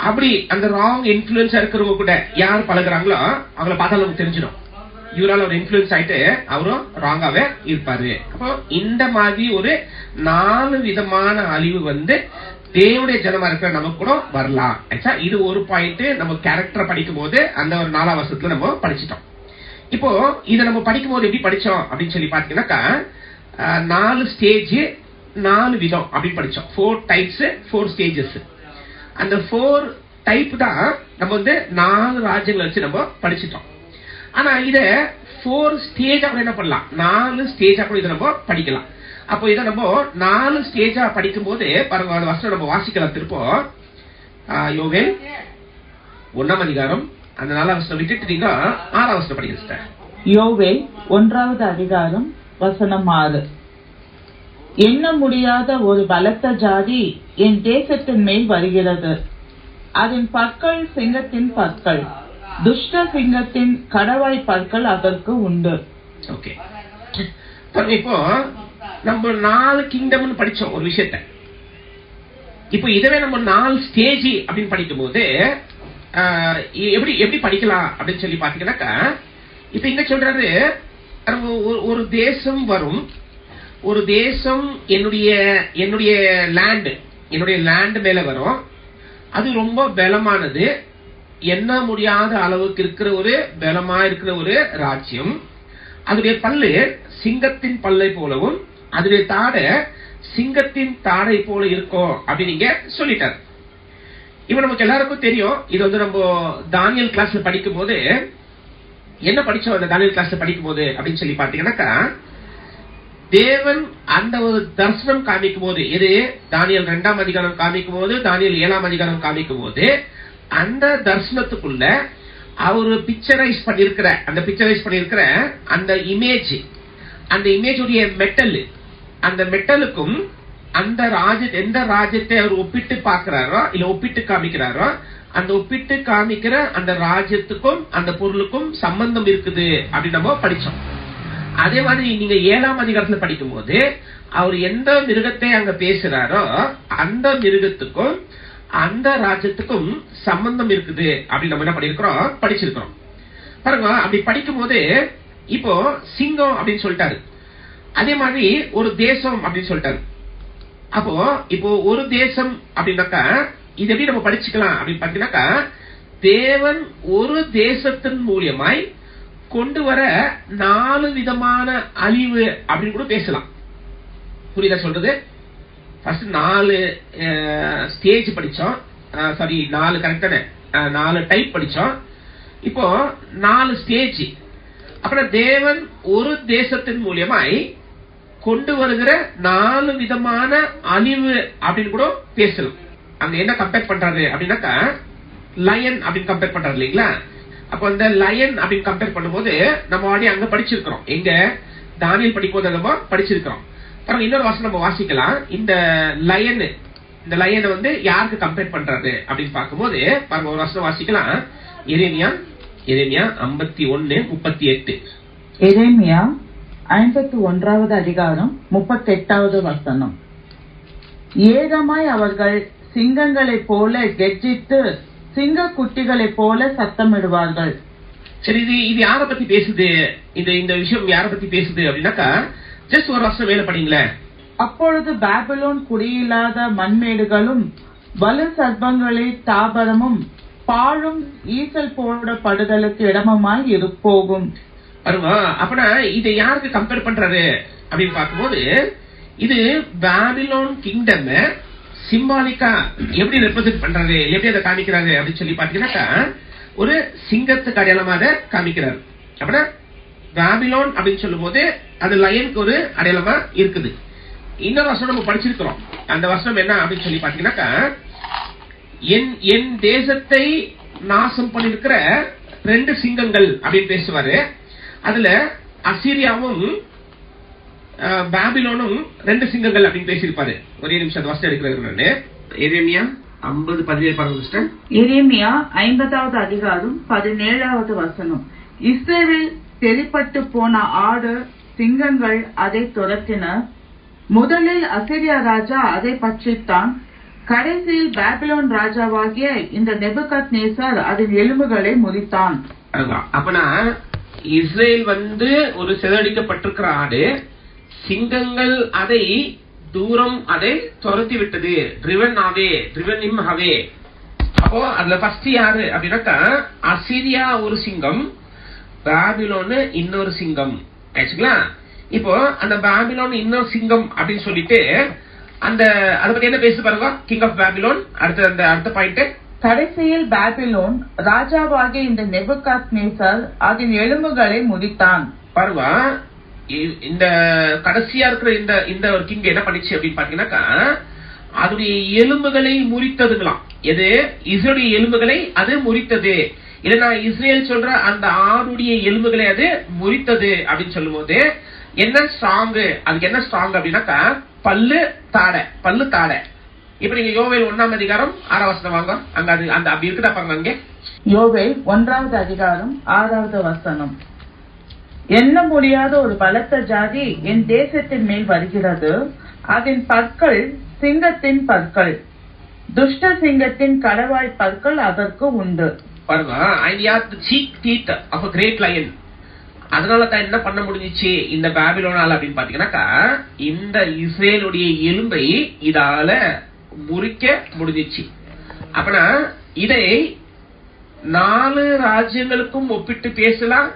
Speaker 1: அப்படி அந்த ராங் இன்ஃபுளுன்ஸா இருக்கிறவங்க கூட யார் பழகுறாங்களோ அவங்கள பார்த்தா நமக்கு தெரிஞ்சிடும் இவரால் ஒரு இன்ஃபுளுன்ஸ் ஆயிட்டு அவரும் ராங்காவே இருப்பாரு. அப்போ இந்த மாதிரி ஒரு 4 விதமான அழிவு தேவனுடைய ஜனமா இருக்கிற நமக்கு கூட வரலாம். இது ஒரு பாயிண்ட். நம்ம கேரக்டரை படிக்கும் போது அந்த ஒரு 4ஆம் வருஷத்துல நம்ம படிச்சிட்டோம். இப்போ இதை நம்ம படிக்கும் போது எப்படி படிச்சோம் அப்படின்னு சொல்லி பாத்தீங்கன்னாக்கா 4 ஸ்டேஜ், 4 விதம் அப்படின்னு படிச்சோம். 4 டைப்ஸ், 4 ஸ்டேஜஸ். அந்த 4 டைப் தான் நம்ம 4 ராஜ்யங்களை வச்சு நம்ம படிச்சிட்டோம். ஆனா இத 4 ஸ்டேஜா கூட என்ன பண்ணலாம், 4 ஸ்டேஜா கூட இதை நம்ம படிக்கலாம். அப்போ இதை நம்ம 4 ஸ்டேஜா படிக்கும் போது பாருங்க, அந்த வருஷம் நம்ம வாசிக்கலாம். திருப்போம் யோவேல் 1ஆம் அதிகாரம் அந்த 4ஆம் வருஷம் விட்டுட்டு 6ஆம் வருஷம் படிக்கிறேன்.
Speaker 2: யோவேல் 1வது அதிகாரம் வசனம் 6. எண்ண முடியாத ஒரு பலத்த ஜாதி என் தேசத்தின் மேல் வருகிறது. அதன் பற்கள் சிங்கத்தின் பற்கள், துஷ்ட சிங்கத்தின் கடவாய் பற்கள் அதற்கு உண்டு.
Speaker 1: ஓகே, இப்போ நம்ம 4 கிங்டம் படிச்சோம் ஒரு விஷயத்த. இப்போ இதவே நம்ம 4 ஸ்டேஜ் அப்படின்னு படிக்கும் போது எப்படி எப்படி படிக்கலாம் அப்படின்னு சொல்லி பாத்தீங்கன்னாக்கா இப்ப இங்க சொல்றாரு ஒரு தேசம் வரும், ஒரு தேசம் என்னுடைய லேண்ட் மேல வரும். அது ரொம்ப பலமானது, எண்ண முடியாத அளவுக்கு இருக்கிற ஒரு பலமா இருக்கிற ஒரு ராஜ்யம். அதனுடைய பல்லு சிங்கத்தின் பல்லை போலவும் அதனுடைய தாடை சிங்கத்தின் தாடை போல இருக்கும் அப்படின்னு நீங்க சொல்லிட்டாரு. இப்ப நமக்கு எல்லாருக்கும் தெரியும், இது வந்து நம்ம தானியல் கிளாஸ்ல படிக்கும் போது என்ன படிச்சோம். அந்த தானியல் கிளாஸ்ல படிக்கும் போது அப்படின்னு சொல்லி பாத்தீங்கன்னாக்கா, தேவன் அந்த ஒரு தர்சனம் காமிக்கும் போது, இது தானியல் 2ஆம் அதிகாரம் காமிக்கும் போது, தானியல் 7ஆம் அதிகாரம் காமிக்கும் போது, அந்த தர்சனத்துக்குள்ள அவரு பிக்சரைஸ் பண்ணிருக்கிற அந்த இமேஜ், அந்த இமேஜுடைய மெட்டல், அந்த மெட்டலுக்கும் அந்த எந்த ராஜ்யத்தை அவர் ஒப்பிட்டு பார்க்கிறாரோ இல்ல ஒப்பிட்டு காமிக்கிறாரோ, அந்த ஒப்பிட்டு காமிக்கிற அந்த ராஜ்யத்துக்கும் அந்த பொருளுக்கும் சம்பந்தம் இருக்குது அப்படின்னு நம்ம படிச்சோம். அதே மாதிரி நீங்க 7ஆம் அதிகாரத்துல படிக்கும் போது அவர் எந்த மிருகத்தை அங்க பேசுறாரோ அந்த மிருகத்துக்கும் அந்த ராஜ்யத்துக்கும் சம்பந்தம் இருக்குது அப்படின்னு நம்ம என்ன படிச்சிருக்கிறோம் பாருங்க. அப்படி படிக்கும் போது இப்போ சிங்கம் அப்படின்னு சொல்லிட்டாரு, அதே மாதிரி ஒரு தேசம் அப்படின்னு சொல்லிட்டாரு. அப்போ இப்போ ஒரு தேசம் அப்படின்னாக்கா இது எப்படி நம்ம படிச்சுக்கலாம் அப்படின்னு பாத்தீங்கன்னாக்கா, தேவன் ஒரு தேசத்தின் மூலியமாய் கொண்டு வர 4 விதமான அழிவு அப்படின்னு கூட பேசலாம். புரியுதா சொல்றது? ஃபர்ஸ்ட் 4 ஸ்டேஜ் படிச்சோம், 4 கரெக்டான 4 டைப் படிச்சோம். இப்போ 4 ஸ்டேஜ். அப்புறம் தேவன் ஒரு தேசத்தின் மூலியமாய் கொண்டு வருகிற 4 விதமான அழிவு அப்படின்னு கூட பேசலாம். அங்க என்ன கம்பேர் பண்றாரு அப்படின்னாக்கா, லயன் அப்படின்னு கம்பேர் பண்றாரு இல்லைங்களா? அப்ப அந்த லயன் அப்படின்னு கம்பேர் பண்ணும்போது நம்ம ஆல்ரெடி அங்க படிச்சிருக்கிறோம். எங்க தானியல் படிக்கும்போது நம்ம படிச்சிருக்கிறோம். பாருங்க, இன்னொரு வசனம் நம்ம வாசிக்கலாம். இந்த லயனை வந்து யாருக்கு கம்பேர் பண்றாரு அப்படின்னு பார்க்கும்போது பாருங்க, ஒரு வசனம் வாசிக்கலாம். எரேமியா 51:38.
Speaker 2: எரேமியா 51வது அதிகாரம் 38வது வசனம். ஏகமாய் அவர்கள் சிங்கங்களைப் போல கெர்ச்சித்து சிங்க குட்டிகளைப் போல சத்தமிடுவார்கள்.
Speaker 1: சரி, இது யாரை பத்தி பேசுது? இந்த விஷயம் யாரை பத்தி பேசுது அப்படின்னாக்கா, ஜஸ்ட் ஒரு வருஷம் வேலை படிங்களேன்.
Speaker 2: அப்பொழுது பாபிலோன் குடியில்லாத மண்மேடுகளும் வலு சர்ப்பங்களில் தாபரமும் பாழும் ஈசல் போடப்படுதலுக்கு இடமுமாய் போகும்.
Speaker 1: அப்படின்னா இதை யாருக்கு கம்பேர் பண்றாரு அப்படின்னு பார்க்கும்போது, இது பாபிலோன் கிங்டம் சிம்பாலிக்கா எப்படி ரெப்ரசென்ட் பண்றாரு, எப்படி அதை காமிக்கிறாரு அப்படின்னு சொல்லி பாத்தீங்கன்னாக்கா, ஒரு சிங்கத்துக்கு அடையாளமா அதை காமிக்கிறாரு. அப்படின்னா பாபிலோன் அப்படின்னு சொல்லும் போது அது லயனுக்கு ஒரு அடையாளமா இருக்குது. இன்னொரு வசனம் நம்ம படிச்சிருக்கிறோம். அந்த வசனம் என்ன அப்படின்னு சொல்லி பாத்தீங்கன்னாக்கா, என் தேசத்தை நாசம் பண்ணிருக்கிற 2 சிங்கங்கள் அப்படின்னு பேசுவாரு. அதுல அசீரியாவும் பாபிலோனும் 2 சிங்கங்கள் அப்படின்னு பேசியிருப்பாரு. ஒரே நிமிஷம் வசனம் எடுக்கிறாரு. எரேமியா 50:17 பாருங்க.
Speaker 2: எரேமியா 50வது அதிகாரம் 17வது வசனம். இஸ்ரவேல் தெளிப்பட்டு போன ஆடு சிங்கங்கள் அதை துரத்தின. முதலில் அசீரியா ராஜா அதை பட்சித்தான். கடைசியில் பாபிலோன் ராஜாவாகிய இந்த நேபுகாத்நேசர் அதன் எலும்புகளை முறித்தான்.
Speaker 1: அப்பனா இஸ்ரேல் வந்து ஒரு சிதறடிக்கப்பட்டிருக்கிற ஆடு, சிங்கங்கள் அதை தூரம் அதை துரத்தி விட்டது. driven him away. அப்போ அதுல ஃபர்ஸ்ட் யாரு அப்படின்னாக்கா, அசீரியா ஒரு சிங்கம், பாபிலோன் இன்னொரு சிங்கம். ஆச்சுங்களா? இப்போ அந்த பாபிலோன் இன்னொரு சிங்கம் அப்படின்னு சொல்லிட்டு அதை பத்தி என்ன பேசு பாருங்க. King of Babylon. அடுத்த பாயிண்ட்,
Speaker 2: கடைசியில் பாபிலோன் ராஜாவாகிய இந்த நேபுகாத்நேசர் அதன் எலும்புகளை முறித்தான்.
Speaker 1: பாருங்க, இந்த கடைசியா இருக்கிற இந்த ஒரு கிங் என்ன பண்ணிச்சு அப்படின்னு பாத்தீங்கன்னாக்கா, அதனுடைய எலும்புகளை முறித்ததுங்களாம். எது? இஸ்ரேலுடைய எலும்புகளை அது முறித்தது. இல்லைன்னா இஸ்ரேல் சொல்ற அந்த ஆடுடைய எலும்புகளை அது முறித்தது அப்படின்னு சொல்லும் போது என்ன ஸ்ட்ராங்? அதுக்கு என்ன ஸ்ட்ராங் அப்படின்னாக்கா, பல்லு தாடை. இப்ப நீங்க யோவேல் 1ஆம் அதிகாரம் 6ஆம் வசனம் வாங்க. அங்க அந்த அப்படி இருக்குதா பாருங்க. அங்கே
Speaker 2: யோவேல் 1வது அதிகாரம் 6வது வசனம். எண்ண முடியாத ஒரு பலத்த ஜாதி என் தேசத்தின் மேல் வருகிறது. அதன் பற்கள் சிங்கத்தின் பற்கள், துஷ்ட சிங்கத்தின் கடவாய் பற்கள் அதற்கு உண்டு.
Speaker 1: பாருங்க, அதனால தான் என்ன பண்ண முடிஞ்சிச்சு இந்த பாபிலோனால அப்படின்னு பாத்தீங்கன்னாக்கா, இந்த இஸ்ரேலுடைய எலும்பை இதால முறிக்க முடிஞ்சிச்சு. அப்பனா இதை 4 ராஜ்யங்களுக்கும் ஒப்பிட்டு பேசலாம்,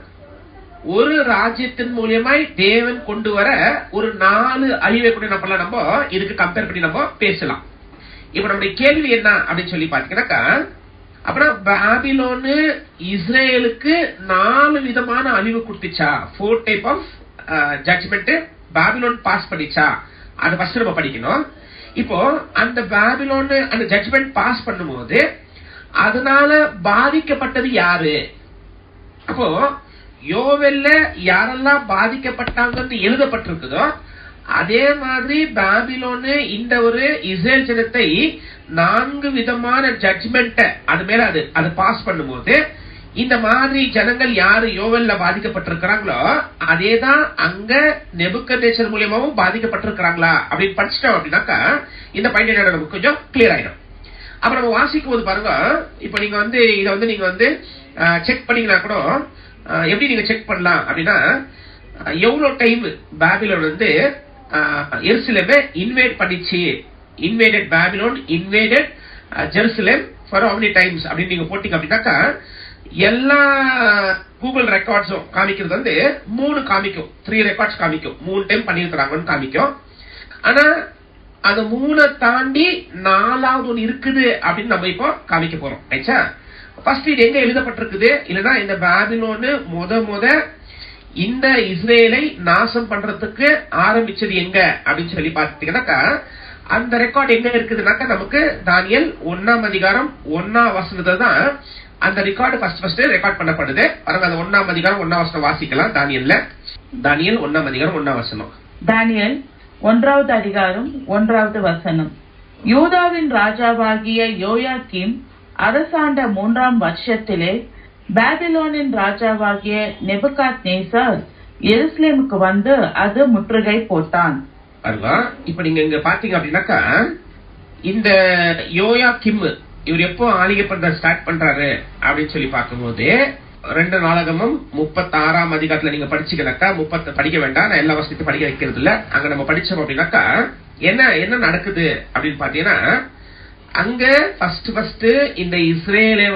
Speaker 1: ஒரு ராஜ்யத்தின் மூலியமாய் தேவன் கொண்டு வர ஒரு 4 அழிவை கூட நம்ம இதுக்கு கம்பேர் பண்ணி நம்ம பேசலாம். இப்ப நம்முடைய கேள்வி என்ன அப்படின்னு சொல்லி பாத்தீங்கன்னாக்கா, அப்புறம் பாபிலோனு இஸ்ரேலுக்கு 4 விதமான அழிவு கொடுத்துச்சா, 4 type of judgment Babylon pass பண்ணிச்சா, அது ஃபர்ஸ்ட் நம்ம படிக்கணும். இப்போ அந்த பாபிலோன் அந்த ஜட்ஜ்மெண்ட் பாஸ் பண்ணும்போது அதனால பாதிக்கப்பட்டது யாரு? அப்போ யோவேல்ல யாரெல்லாம் பாதிக்கப்பட்டாங்கன்னு எழுதப்பட்டிருக்குதோ அதே மாதிரி பாபிலோனு இந்த ஒரு இஸ்ரேல் ஜனத்தை 4 விதமான ஜட்ஜ்மெண்ட் அது மேல அது பாஸ் பண்ணும்போது இந்த மாதிரி ஜனங்கள் யாரு யோவேல்ல பாதிக்கப்பட்டிருக்கிறாங்களோ அதேதான் அங்க நெபுக்கத்நேச்சர் மூலியமாவும் பாதிக்கப்பட்டிருக்கிறாங்களா அப்படின்னு படிச்சிட்டோம் அப்படின்னாக்கா இந்த பாயிண்ட் நமக்கு கொஞ்சம் கிளியர் ஆயிடும். அப்ப நம்ம வாசிக்கும் போது பாருங்க, இப்ப நீங்க இதை நீங்க செக் பண்ணீங்கன்னா கூட எப்படி நீங்க செக் பண்ணலாம் அப்படின்னா, எவ்வளவு டைம் பாபிலோன் எருசலேமை இன்வேட் பண்ணிச்சு, invaded Babylon invaded Jerusalem for how many times அப்படின்னு நீங்க போட்டீங்க அப்படின்னாக்கா எல்லா கூகுள் ரெக்கார்ட்ஸும் காமிக்கிறது 3 காமிக்கும், 3 ரெக்கார்ட்ஸ் காமிக்கும், 3 டைம் பண்ணிருக்கிறாங்கன்னு காமிக்கும். ஆனா அந்த 3 தாண்டி 4வது ஒன்று இருக்குது அப்படின்னு நம்ம இப்போ காமிக்க போறோம். ஆயிடுச்சா? ஃபர்ஸ்ட் இது எங்க எழுதப்பட்டிருக்குது, இல்லைன்னா இந்த பாபிலோனு முத இந்த இஸ்ரேலை நாசம் பண்றதுக்கு ஆரம்பிச்சது எங்க அப்படின்னு சொல்லி பாத்தீங்கன்னாக்கா அந்த ரெக்கார்ட் எங்க இருக்குதுனாக்கா நமக்கு தானியேல் 1ஆம் அதிகாரம் 1ஆம் வசனத்துல தான் அந்த ரெக்கார்டு ஃபர்ஸ்ட் ரெக்கார்ட் பண்ணப்படுது. பாருங்க, அந்த 1ஆம் அதிகாரம் 1ஆம் வசனம் வாசிக்கலாம். தானியேல் 1ஆம் அதிகாரம் 1ஆம் வசனம்.
Speaker 2: தானியேல் 1வது அதிகாரம் 1வது வசனம். யூதாவின் ராஜாவாகிய யோயாக்கீம் அரசாண்ட 3ஆம் வருஷத்திலே பாபிலோனின் ராஜாவாகிய நெபுகாத்நேசர் எருசலேமுக்கு வந்து அது முற்றுகை போட்டான்.
Speaker 1: இப்ப நீங்க இங்க பாத்தீங்க அப்படின்னாக்கா இந்த யோயாக்கீம் இவர் எப்போ ஆளுகை பண்ற ஸ்டார்ட் பண்றாரு அப்படின்னு சொல்லி பார்க்கும்போது 2 நாளாகமம் 36ஆம் அதிகாரத்துல நீங்க படிச்சீங்கன்னாக்கா 30 படிக்க வேண்டாம், நான் எல்லா வருஷத்தையும் படிக்க வைக்கிறது இல்ல. அங்க நம்ம படிச்சோம் அப்படின்னாக்கா என்ன நடக்குது அப்படின்னு பாத்தீங்கன்னா, அங்க ஃபர்ஸ்ட் இந்த இஸ்ரேலை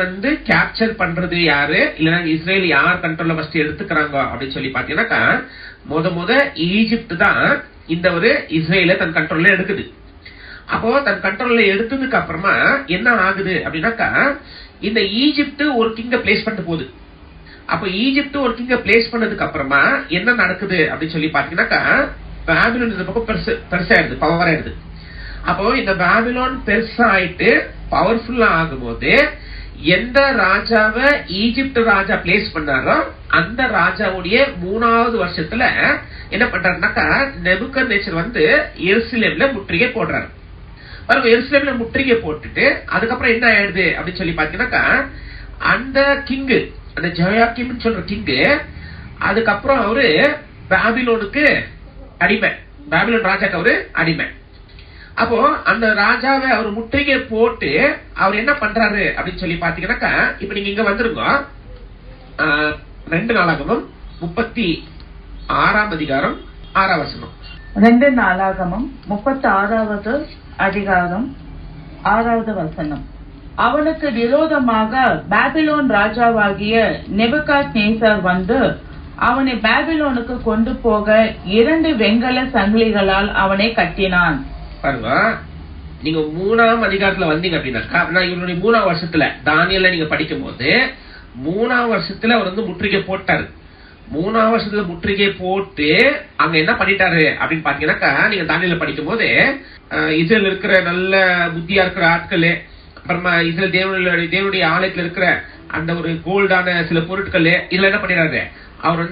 Speaker 1: கேப்சர் பண்றது யாரு, இல்லைன்னா இஸ்ரேல் யார் கண்ட்ரோல்ல ஃபர்ஸ்ட் எடுத்துக்கிறாங்க அப்படின்னு சொல்லி பாத்தீங்கன்னாக்கா முத ஈஜிப்ட் தான் இந்த ஒரு இஸ்ரேலை தன் கண்ட்ரோல்ல எடுக்குது. அப்போ தன் கண்ட்ரோல்ல எடுத்ததுக்கு அப்புறமா என்ன ஆகுது அப்படின்னாக்கா இந்த ஈஜிப்ட் ஒரு கிங்க பிளேஸ் பண்ணிட்டு போகுது. அப்ப ஈஜிப்ட் ஒரு கிங்க பிளேஸ் பண்ணதுக்கு அப்புறமா என்ன நடக்குது அப்படின்னு சொல்லி பாத்தீங்கன்னாக்கா பாபிலோன் இந்த பக்கம் பெருசாயிடுது, பவர் ஆயிடுது. அப்போ இந்த பாபிலோன் பெருசாயிட்டு பவர்ஃபுல்லா ஆகும்போது எந்த ராஜாவை ஈஜிப்ட் ராஜா பிளேஸ் பண்ணாரோ அந்த ராஜாவுடைய 3வது வருஷத்துல என்ன பண்றாருனாக்கா நெபுக்கத்நேச்சர் எருசலேம்ல முற்றுகை போடுறாரு. பாருங்க, எருசலேம்ல முற்றுகை போட்டுட்டு அதுக்கப்புறம் என்ன ஆயிடுது அப்படின்னு சொல்லி பாத்தீங்கன்னாக்கா அந்த கிங்கு, அந்த ஜெயோயாக்கீம் சொல்ற கிங்கு, அதுக்கப்புறம் அவரு பாபிலோனுக்கு அடிமை, பாபிலோன் ராஜாக்கு அவரு அடிமை. அப்போ அந்த ராஜாவை அவர் முற்றுகை போட்டு அவர் என்ன பண்றாரு அப்படின்னு சொல்லி பாத்தீங்கன்னாக்கா இப்ப நீங்க இங்க வந்துருங்க. 2 நாளாகமம் 36ஆம் அதிகாரம் 6ஆம் வசனம்.
Speaker 2: 2 நாளாகமம் 36வது அதிகாரம் 6வது வசனம். அவனுக்கு விரோதமாக பாபிலோன் ராஜாவாகிய நெபுகாத்நேசர் வந்து அவனை பாபிலோனுக்கு கொண்டு போக 2 வெண்கல சங்கிலிகளால் அவனை கட்டினான்.
Speaker 1: பாருங்க, நீங்க 3ஆம் அதிகாரத்துல வந்தீங்க அப்படின்னாக்கா இவருடைய 3ஆம் வருஷத்துல தானியேல்ல நீங்க படிக்கும் போது 3ஆம் வருஷத்துல அவர் முற்றுகை போட்டாரு. 3ஆம் வருஷத்துல முற்றுகை போட்டு அங்க என்ன பண்ணிட்டாரு அப்படின்னு பாத்தீங்கன்னாக்கா நீங்க தானியேல்ல படிக்கும் போது இஸ்ரேல் இருக்கிற நல்ல புத்தியா இருக்கிற ஆட்கள், அப்புறமா இஸ்ரேல் தேவனுடைய ஆலயத்துல இருக்கிற அந்த ஒரு கோல்டான சில பொருட்கள் இதுல என்ன பண்ணிடுறாரு, அவர்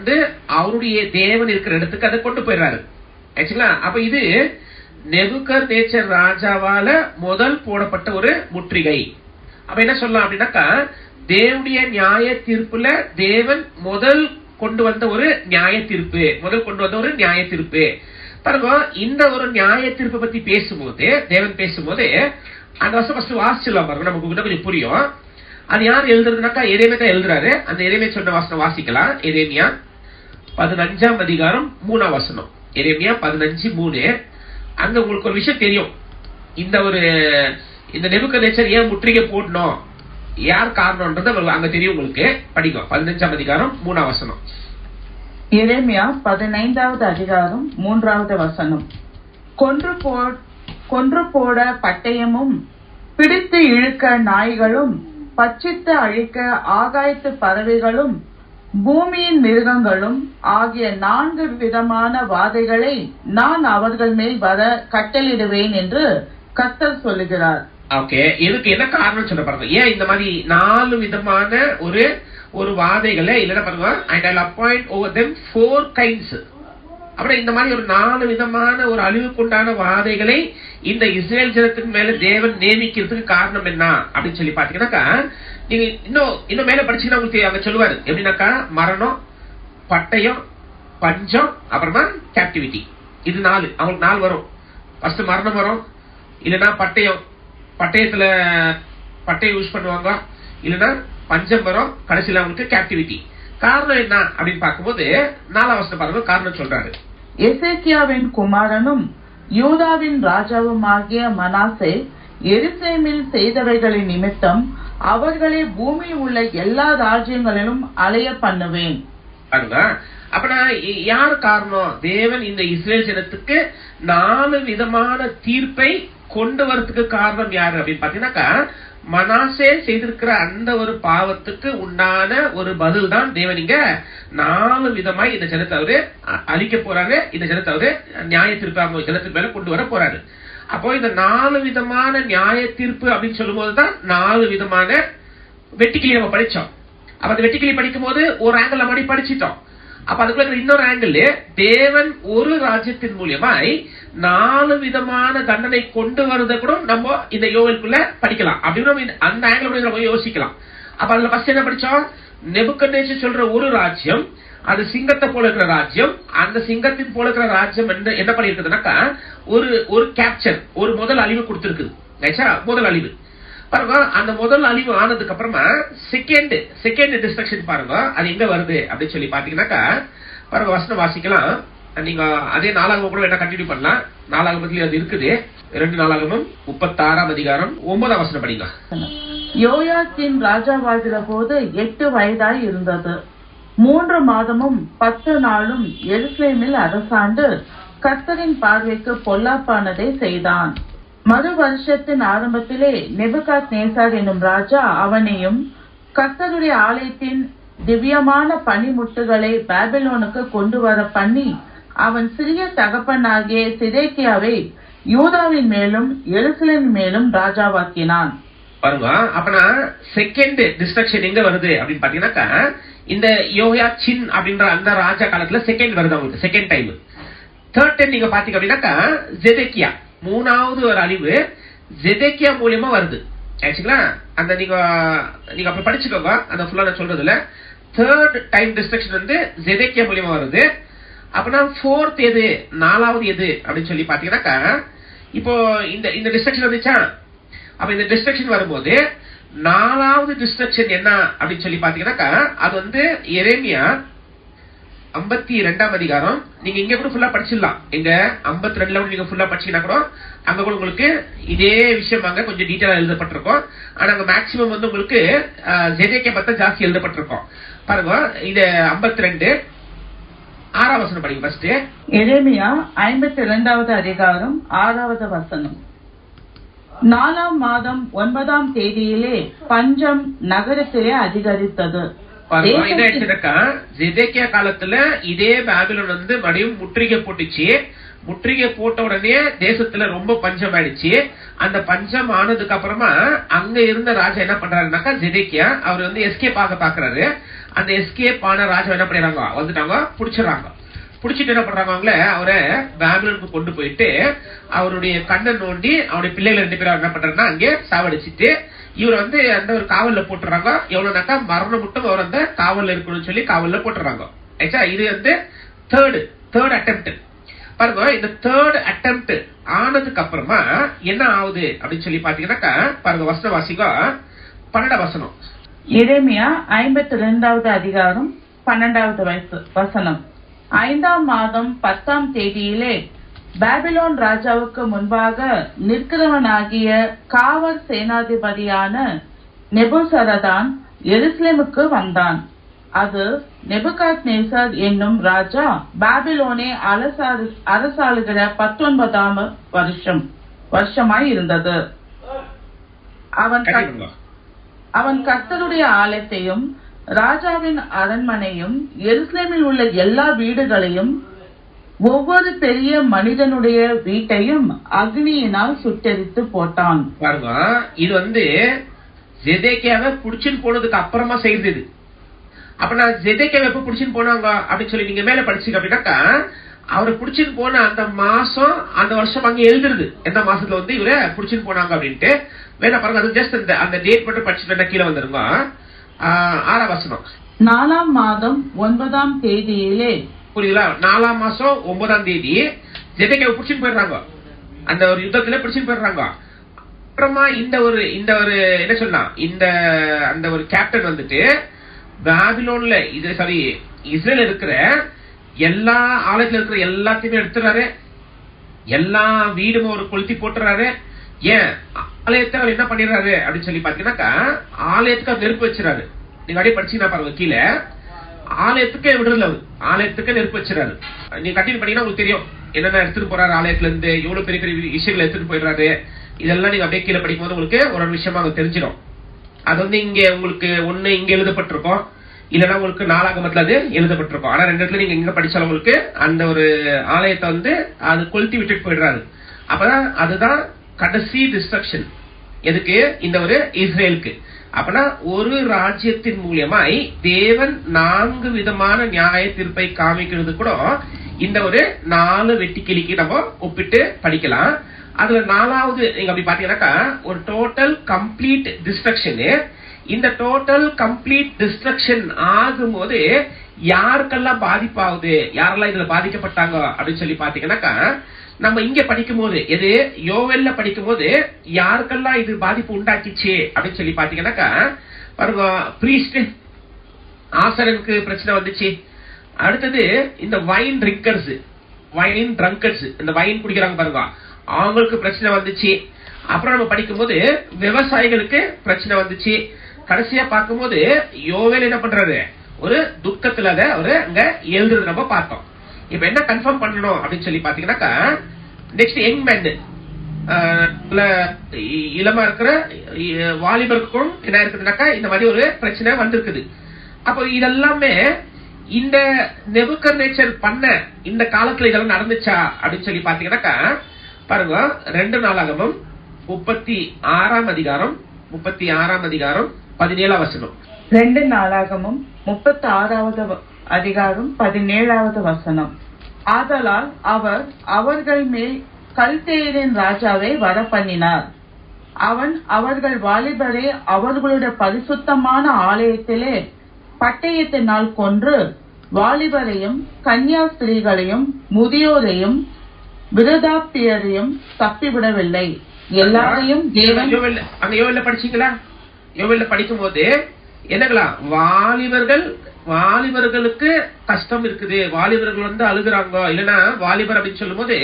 Speaker 1: அவருடைய தேவன் இருக்கிற இடத்துக்கு அதை கொண்டு போயிடுறாரு. ஆக்சுவலா அப்ப இது நெபுகத்நேச்சர் ராஜாவால முதல் போடப்பட்ட ஒரு முற்றுகை. அப்ப என்ன சொல்லலாம் அப்படின்னாக்கா தேவனுடைய நியாய தீர்ப்புல தேவன் முதல் கொண்டு வந்த ஒரு நியாய தீர்ப்பு. பாருங்க, இந்த ஒரு நியாய தீர்ப்பை பத்தி பேசும்போது தேவன் பேசும்போது அந்த வருஷம் ஃபர்ஸ்ட் வாசிச்சிடலாம் பாருங்க, நமக்கு கொஞ்சம் புரியும். அது யார் எழுதுறதுனாக்கா எரேமியா தான் எழுதுறாரு. அந்த எரேமியா சொன்ன வசனம் வாசிக்கலாம். எரேமியா 15ஆம் அதிகாரம் 3ஆம் வசனம். எரேமியா 15:3. அங்க உங்களுக்கு ஒரு விஷயம் தெரியும், இந்த நெபுகத்நேச்சர் ஏன் முற்றுகை போடணும், யார் காரணம்ன்றது அங்க தெரியும் உங்களுக்கு. படிக்கும் 15ஆம் அதிகாரம் 3ஆம் வசனம்.
Speaker 2: எரேமியா 15வது அதிகாரம் 3வது வசனம். கொன்று போட பட்டயமும் பிடித்து இழுக்க நாய்களும் பட்சித்து அழிக்க ஆகாயத்து பறவைகளும் பூமியின் மிருகங்களும் ஆகிய 4 விதமான வாதைகளை நான் அவர்கள் மேல் வர கட்டளிடுவேன் என்று கர்த்தர் சொல்லுகிறார்.
Speaker 1: ஓகே, இதுக்கு என்ன காரணம் சொல்ல பாருங்க. ஏன் இந்த மாதிரி 4 விதமான ஒரு வாதைகளை இல்லைன்னா பாருங்க, and I'll appoint over them 4 kinds. அப்புறம் இந்த மாதிரி ஒரு 4 விதமான ஒரு அழிவுக்குண்டான வாதைகளை இந்த இஸ்ரேல் ஜனத்தின் மேல தேவன் நியமிக்கிறதுக்கு காரணம் என்ன அப்படின்னு சொல்லி பாத்தீங்கன்னாக்கா, நீங்க இன்னும் மேல படிச்சீங்கன்னா உங்களுக்கு அங்க சொல்லுவாரு எப்படின்னாக்கா, மரணம், பட்டயம், பஞ்சம், அப்புறமா கேப்டிவிட்டி. இது 4 அவங்களுக்கு 4 வரும். ஃபர்ஸ்ட் மரணம் வரும், இல்லைன்னா பட்டயத்துல பட்டயம் யூஸ் பண்ணுவாங்க, இல்லைன்னா பஞ்சம் வரும், கடைசியில அவங்களுக்கு கேப்டிவிட்டி. காரணம் என்ன அப்படின்னு பார்க்கும்போது 4ஆம் வசனம் பாருங்க, காரணம் சொல்றாரு.
Speaker 2: எசேக்கியாவின் குமாரனும் யூதாவின் ராஜாவுமாகிய மனாசே எருசலேமில் செய்தவைகளின் நிமித்தம் அவர்களை பூமியில் உள்ள எல்லா ராஜ்யங்களிலும் அலைய பண்ணுவேன்.
Speaker 1: அப்பனா யார் காரணம்? தேவன் இந்த இஸ்ரேல் ஜனத்துக்கு 4 விதமான தீர்ப்பை கொண்டு வரதுக்கு காரணம் யாரு அப்படின்னு பாத்தீங்கன்னாக்கா, மனாசே செய்திருக்கிற அந்த ஒரு பாவத்துக்கு உண்டான ஒரு பதில் தான் தேவன் இங்க 4 விதமாய் இந்த ஜனத்தை அவரு அழிக்க போறாரு. இந்த ஜனத்தை அவரு நியாய தீர்ப்பு அவங்க ஜனத்துக்கு மேல கொண்டு வர போறாரு. அப்போ இந்த 4 விதமான நியாய தீர்ப்பு அப்படின்னு சொல்லும் போதுதான் 4 விதமான வெட்டிக்கிளி நம்ம படிச்சோம். அப்ப அந்த வெட்டிக்கிளி படிக்கும் போது ஒரு ஆங்கிள் நம்ம படிச்சிட்டோம். அப்ப அதுக்குள்ள இன்னொரு ஆங்கிள், தேவன் ஒரு ராஜ்யத்தின் மூலியமாய் 4 விதமான தண்டனை கொண்டு வரத கூட நம்ம இந்த யோவேலுக்குள்ள படிக்கலாம். அப்படின்னு அந்த ஆங்கிள் நம்ம யோசிக்கலாம். அப்ப அதுல ஃபர்ஸ்ட் என்ன படிச்சோம்? நெபுக்கத்நேச்சர் சொல்ற ஒரு ராஜ்யம், அது சிங்கத்தை போல இருக்கிற ராஜ்யம். அந்த சிங்கத்தின் போல இருக்கிற ராஜ்யம் என்ன பண்ணிருக்குதுனாக்கா, ஒரு கேப்சர், ஒரு முதல் அழிவு கொடுத்திருக்குது. முதல் அழிவு பாருங்க. அந்த முதல் அழிவு ஆனதுக்கு அப்புறமா செகண்ட் டிஸ்ட்ரக்ஷன் பாருங்க, அது எங்க வருது அப்படின்னு சொல்லி பாத்தீங்கன்னாக்கா, பாருங்க வசனம் வாசிக்கலாம். நீங்க அதே 4ஆம் கூட என்ன கண்டினியூ பண்ணலாம். 4ஆம் அது இருக்குது. 2 நாளாகமும் 36ஆம் அதிகாரம் 9ஆம் வசனம் படிங்க.
Speaker 2: யோயாக்கீம் ராஜாவாகிற போது 8 வயதாய் இருந்தது. 3 மாதமும் 10 நாளும் எருசலேமில் அரசாண்டு கர்த்தரின் பார்வைக்கு பொல்லாப்பானதை செய்தான். மறு வருஷத்தின் ஆரம்பத்திலே நெபுகாத்நேசார் என்னும் ராஜா அவனையும் கர்த்தருடைய ஆலயத்தின் திவ்யமான பனிமுட்டுகளை பாபிலோனுக்கு கொண்டு வர பண்ணி, அவன் சிறிய தகப்பனாகிய சிதேக்கியாவை யூதாவின் மேலும் எருசலேமின் மேலும் ராஜாவாக்கினான்.
Speaker 1: பாருங்க, அப்பனா செகண்ட் டிஸ்ட்ரக்ஷன் எங்க வருது அப்படின்னு பாத்தீங்கன்னாக்கா, இந்த யோயாச்சின் அப்படின்ற அந்த ராஜா காலத்துல செகண்ட் வருது அவங்களுக்கு, செகண்ட் டைம். தேர்ட் டைம் நீங்க பாத்தீங்க அப்படின்னாக்கா, ஜெதேக்கியா 3வது ஒரு அழிவு ஜெதேக்கியா மூலியமா வருது. ஆக்சுவலா அந்த நீங்க அப்ப படிச்சுக்கோங்க, அந்த ஃபுல்லா நான் சொல்றதுல தேர்ட் டைம் டிஸ்ட்ரக்ஷன் வந்து ஜெதேக்கியா மூலியமா வருது. அப்பனா 4th எது, 4வது எது அப்படின்னு சொல்லி பாத்தீங்கன்னாக்கா, இப்போ இந்த டிஸ்ட்ரக்ஷன் வந்துச்சா, அப்ப இந்த டிஸ்ட்ரக்ஷன் வரும்போது 4வது டிஸ்ட்ரக்ஷன் என்ன அப்படின்னு சொல்லி பாத்தீங்கன்னாக்கா, அது வந்து எரேமியா 52ஆம் அதிகாரம். நீங்க இங்க கூட ஃபுல்லா படிச்சிடலாம். எங்க 52ல நீங்க ஃபுல்லா படிச்சீங்கன்னா கூட அங்க கூட உங்களுக்கு இதே விஷயம் அங்க கொஞ்சம் டீடைலா எழுதப்பட்டிருக்கும். ஆனா அங்க மேக்சிமம் வந்து உங்களுக்கு ஜெதேக்கியா பத்தி ஜாஸ்தி எழுதப்பட்டிருக்கும். பாருங்க, இது 52 6ஆம் வசனம் படிங்க ஃபர்ஸ்ட்.
Speaker 2: எரேமியா 52வது அதிகாரம் 6வது வசனம். 4ஆம் மாதம் 9ஆம் தேதியிலே பஞ்சம் நகரத்திலே அதிகரித்தது.
Speaker 1: ஜெதேக்கியா காலத்துல இதே பாபிலோன் வந்து மறுபடியும் முற்றுகை போட்டுச்சு. முற்றுகை போட்ட உடனே தேசத்துல ரொம்ப பஞ்சம் ஆயிடுச்சு. அந்த பஞ்சம் ஆனதுக்கு அப்புறமா அங்க இருந்த ராஜா என்ன பண்றாருனாக்கா, ஜெதேக்கியா அவர் வந்து எஸ்கேப் ஆக பாக்குறாரு. அந்த எஸ்கேப் ஆன ராஜா என்ன பண்ணிடுறாங்க, வந்துட்டாங்க, புடிச்சிடறாங்க. புடிச்சிட்டு என்ன பண்றாங்க, அவரை பாபிலோனுக்கு கொண்டு போயிட்டு அவருடைய கண்ணை நோண்டி அவருடைய பிள்ளைகள் 2 பேரும் என்ன பண்றாருன்னா அங்கே சாவடிச்சிட்டு இவர் வந்து அந்த ஒரு காவல்ல போட்டுறாங்க. எவ்வளவுனாக்கா மரணம் மட்டும் அவர் அந்த காவல்ல இருக்கணும்னு சொல்லி காவல்ல போட்டுறாங்க. இது வந்து தேர்ட் அட்டெம்ப்ட். பாருங்க, இந்த தேர்ட் அட்டெம்ப்ட் ஆனதுக்கு அப்புறமா என்ன ஆகுது அப்படின்னு சொல்லி பாத்தீங்கன்னாக்கா, பாருங்க வசன வாசிக்க 12ஆம் வசனம்.
Speaker 2: எரேமியா 52வது அதிகாரம் 12வது வசனம். 5ஆம் மாதம் 10ஆம் தேதியிலே பாபிலோன் ராஜாவுக்கு முன்பாக நிற்கிறவனாகிய காவல் சேனாதிபதியான நெபுசரதான் எருசலேமுக்கு வந்தான். அது நெபுகாத்நேசர் என்னும் ராஜா பாபிலோனை அரசாளுகிற 19ஆம் வருஷமாய் இருந்தது. அவன் கர்த்தருடைய ஆலயத்தையும் ராஜாவின் அரண்மனையும் எருசலேமில் உள்ள எல்லா வீடுகளையும் ஒவ்வொரு பெரிய மனிதனுடைய வீட்டையும் அக்னியினால் சுட்டெரித்து போட்டான்.
Speaker 1: பாருங்க, இது ஜெதேக்கியாவை புடிச்சுன்னு போனதுக்கு அப்புறமா செய்தது. அப்ப நான் ஜெதேக்கியாவை எப்ப புடிச்சுன்னு போனாங்க அப்படின்னு சொல்லி நீங்க மேல படிச்சீங்க அப்படின்னாக்கா, அவரை புடிச்சுன்னு போன அந்த மாசம் அந்த வருஷம் அங்க எழுதுறது எந்த மாசத்துல இவரை புடிச்சுன்னு போனாங்க அப்படின்ட்டு வேணா பாருங்க. அது ஜஸ்ட் அந்த டேட் மட்டும் படிச்சுட்டு கீழே வந்துருங்க. 6ஆம் வசனம்.
Speaker 2: 4ஆம் மாதம் 9ஆம் தேதியிலே,
Speaker 1: புரியுதுங்களா? 4ஆம் மாசம் 9ஆம் தேதி ஜெதேக்கியாவை புடிச்சுன்னு போயிடுறாங்க. அந்த ஒரு யுத்தத்துல பிடிச்சுன்னு போயிடுறாங்க. அப்புறமா இந்த ஒரு என்ன சொல்லலாம், அந்த ஒரு கேப்டன் பாபிலோன்ல இஸ்ரேல் இருக்கிற எல்லா ஆலயத்துல இருக்கிற எல்லாத்தையுமே எடுத்துறாரு. எல்லா வீடும் ஒரு கொளுத்தி போட்டுறாரு. ஏன் ஆலயத்தை அவர் என்ன பண்ணிடுறாரு அப்படின்னு சொல்லி பாத்தீங்கன்னாக்கா, ஆலயத்துக்கு அவர் நெருப்பு வச்சுறாரு. நீங்க அப்படியே படிச்சீங்கன்னா பாருங்க, கீழே ஆலயத்துக்கே விடுறதுல ஆலயத்துக்கு நெருப்பு வச்சுறாரு. நீங்க கண்டினியூ பண்ணீங்கன்னா உங்களுக்கு தெரியும் என்னென்ன எடுத்துட்டு போறாரு. ஆலயத்துல இருந்து எவ்வளவு பெரிய பெரிய விஷயங்களை எடுத்துட்டு போயிடுறாரு. இதெல்லாம் நீங்க அப்படியே கீழே படிக்கும் போது உங்களுக்கு ஒரு விஷயமா தெரிஞ்சிடும். அது இங்க உங்களுக்கு ஒண்ணு இங்க எழுதப்பட்டிருக்கும், இல்லன்னா உங்களுக்கு 4ஆகமத்துல அது எழுதப்பட்டிருக்கும். ஆனா 2 இடத்துல நீங்க எங்க படிச்சாலும் உங்களுக்கு அந்த ஒரு ஆலயத்தை அது கொளுத்தி விட்டுட்டு போயிடுறாரு. அப்பதான் அதுதான் கடைசி டிஸ்ட்ரக்ஷன். எதுக்கு? இந்த ஒரு இஸ்ரேலுக்கு. அப்பனா ஒரு ராஜ்யத்தின் மூலியமாய் தேவன் 4 விதமான நியாய தீர்ப்பை காமிக்கிறது கூட இந்த ஒரு 4 வெட்டிக்கிளிக்கு நம்ம ஒப்பிட்டு படிக்கலாம். அதுல 4வது நீங்க அப்படி பாத்தீங்கன்னாக்கா ஒரு டோட்டல் கம்ப்ளீட் டிஸ்ட்ரக்ஷன். இந்த டோட்டல் கம்ப்ளீட் டிஸ்ட்ரக்ஷன் ஆகும்போது யாருக்கெல்லாம் பாதிப்பாகுது, யாரெல்லாம் இதுல பாதிக்கப்பட்டாங்க அப்படின்னு சொல்லி பாத்தீங்கன்னாக்கா, நம்ம இங்க படிக்கும் போது எது யோவேல்ல படிக்கும் போது யாருக்கெல்லாம் இது பாதிப்பு உண்டாக்கிச்சு அப்படின்னு சொல்லி பாத்தீங்கன்னாக்கா, பாருங்க, பிரீஸ்ட் ஆசாரனுக்கு பிரச்சனை வந்துச்சு. அடுத்தது இந்த வைன் ட்ரிங்கர்ஸ், இந்த வைன் குடிக்கிறாங்க பாருங்க, அவங்களுக்கு பிரச்சனை வந்துச்சு. அப்புறம் நம்ம படிக்கும் போது விவசாயிகளுக்கு பிரச்சனை வந்துச்சு. கடைசியா பார்க்கும்போது யோவேல் என்ன பண்றாரு, ஒரு துக்கத்துல அவரு அங்க எழுதுறது நம்ம பார்த்தோம். இப்ப என்ன கன்ஃபார்ம் பண்ணணும் அப்படின்னு சொல்லி பாத்தீங்கன்னாக்கா, நெக்ஸ்ட் யங் மேன், இளமா இருக்கிற வாலிபருக்கும் என்ன இருக்குதுனாக்கா இந்த மாதிரி ஒரு பிரச்சனை வந்திருக்குது. அப்போ இதெல்லாமே இந்த நெபுகத்நேச்சர் பண்ண இந்த காலத்துல இதெல்லாம் நடந்துச்சா அப்படின்னு சொல்லி பாத்தீங்கன்னாக்கா, பாருங்க 2 நாளாகமம் 36ஆம் அதிகாரம் 17ஆம் வசனம்.
Speaker 2: 2 நாளாகமம் 36வது அதிகாரம் 17வது வசனம். ஆதலால் அவர் அவர்கள் மேல் கல்தேயரின் ராஜாவை வரப்பண்ணினார். அவன் அவர்கள் வாலிபரை அவர்களுடைய பரிசுத்தமான ஆலயத்திலே பட்டயத்தினால் கொன்று வாலிபரையும் கன்னியாஸ்திரீகளையும் முதியோரையும் விருதாப்தியரையும் தப்பிவிடவில்லை. எல்லாரையும் தேவன்
Speaker 1: அங்க யோவேல்ல படிச்சீங்களா? யோவேல்ல படிக்கும் போது என்னங்களா, வாலிபர்களுக்கு கஷ்டம் இருக்குது, வாலிபர்கள் அழுகுறாங்க. இல்லன்னா வாலிபர் அப்படின்னு சொல்லும் போது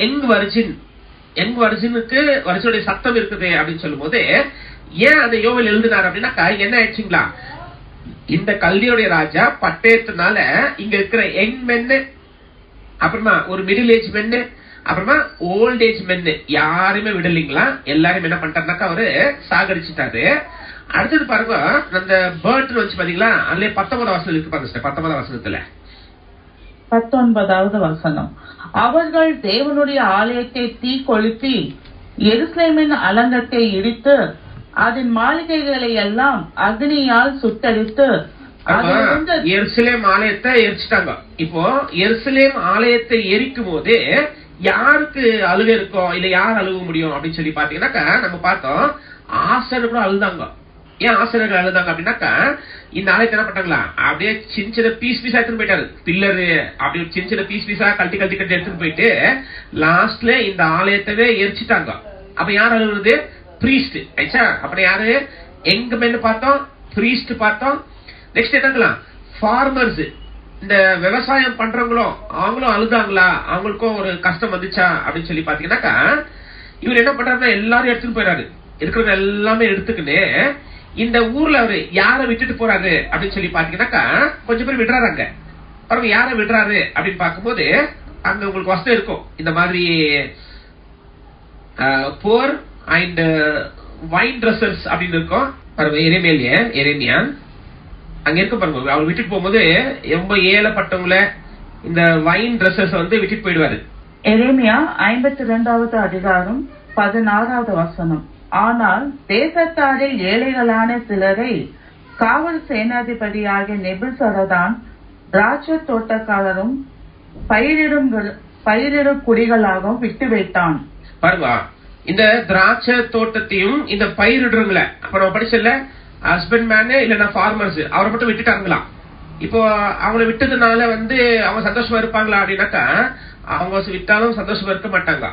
Speaker 1: யங் வர்ஜினுக்கு வருஷனுடைய சத்தம் இருக்குது அப்படின்னு சொல்லும் போது ஏன் அந்த யோவேல் எழுதினார் அப்படின்னாக்கா, என்ன ஆயிடுச்சுங்களா, இந்த கல்தியோடைய ராஜா பட்டயத்தினால இங்க இருக்கிற யங் மென்னு, அப்புறமா ஒரு மிடில் ஏஜ் மென்னு, அப்புறமா ஓல்ட் ஏஜ் மென்னு யாருமே விடலீங்களா, எல்லாரும் என்ன பண்ணிட்டாருனாக்கா அவரு சாகடிச்சுட்டாரு. அடுத்தது பாருங்க, அந்த பேர்ட் வச்சு பாத்தீங்களா, அதுல 19ஆம் வசனம் இருக்கு பாருங்க. 19ஆம் வசனத்துல
Speaker 2: 19வது வசனம். அவர்கள் தேவனுடைய ஆலயத்தை தீ கொளுத்தி எருசலேமின் அலங்கத்தை இடித்து அதன் மாளிகைகளை எல்லாம் அக்னியால் சுட்டரித்து
Speaker 1: எருசலேம் ஆலயத்தை எரிச்சிட்டாங்க. இப்போ எருசலேம் ஆலயத்தை எரிக்கும் போது யாருக்கு அழுக இருக்கும், இல்ல யார் அழுக முடியும் அப்படின்னு சொல்லி பாத்தீங்கன்னாக்கா, நம்ம பார்த்தோம் ஆசிரியர்கள் அழுதாங்க. ஏன் ஆசிரியர்கள் அழுதாங்க அப்படின்னாக்கா, இந்த ஆலயத்தை என்ன பண்ணாங்களா, அப்படியே சின்ன சின்ன பீஸா எடுத்துட்டு போயிட்டாரு. பில்லரு அப்படியே சின்ன பீஸா கட்டி எடுத்துட்டு போயிட்டு லாஸ்ட்ல இந்த ஆலயத்தவே எரிச்சிட்டாங்க. அப்ப யார் அழுகுறது? பிரீஸ்ட். அப்படி யாரு? எங்க மென்னு பார்த்தோம், பிரீஸ்ட் பார்த்தோம். நெக்ஸ்ட் என்னங்களா, ஃபார்மர்ஸ், இந்த விவசாயம் பண்றவங்களும் அவங்களும் அழுதாங்களா, அவங்களுக்கும் ஒரு கஷ்டம் வந்துச்சா அப்படின்னு சொல்லி பாத்தீங்கன்னாக்கா, இவர் என்ன பண்றாருன்னா எல்லாரும் எடுத்துட்டு போயிடாரு, இருக்கிறவங்க எல்லாமே எடுத்துக்கின்னு இந்த ஊர்ல அவரு யாரை விட்டுட்டு போறாரு அப்படின்னு சொல்லி பாத்தீங்கன்னாக்கா கொஞ்சம் பேர் விடுறாங்க. பாருங்க யாரை விடுறாரு அப்படின்னு பார்க்கும்போது அங்க உங்களுக்கு வசனம் இருக்கும், இந்த மாதிரி போர் அண்ட் வைன் ட்ரெஸ்ஸர்ஸ் அப்படின்னு இருக்கும். பாருங்க எரேமியா அங்க இருக்க பாருங்க, அவர் விட்டுட்டு போகும்போது ரொம்ப ஏழப்பட்டவங்கள இந்த வைன் ட்ரெஸ்ஸர்ஸ் வந்து விட்டுட்டு போயிடுவாரு.
Speaker 2: எரேமியா 52வது அதிகாரம் 16வது வசனம். ஆனால் தேசத்தாரில் ஏழைகளான சிலரை காவல் சேனாதிபதியாகிய நெபுசரதான் திராட்சை தோட்டக்காரரும் பயிரிடும் குடிகளாகவும் விட்டு வைத்தான்.
Speaker 1: பாருங்க இந்த திராட்சை தோட்டத்தையும் இந்த பயிரிடுறவங்கள அப்ப நம்ம படிச்சல ஹஸ்பண்ட் மேனு இல்லன்னா ஃபார்மர்ஸ் அவரை மட்டும் விட்டுட்டாங்களாம். இப்போ அவங்களை விட்டதுனால வந்து அவங்க சந்தோஷமா இருப்பாங்களா அப்படின்னாக்கா அவங்க விட்டாலும் சந்தோஷமா இருக்க மாட்டாங்க.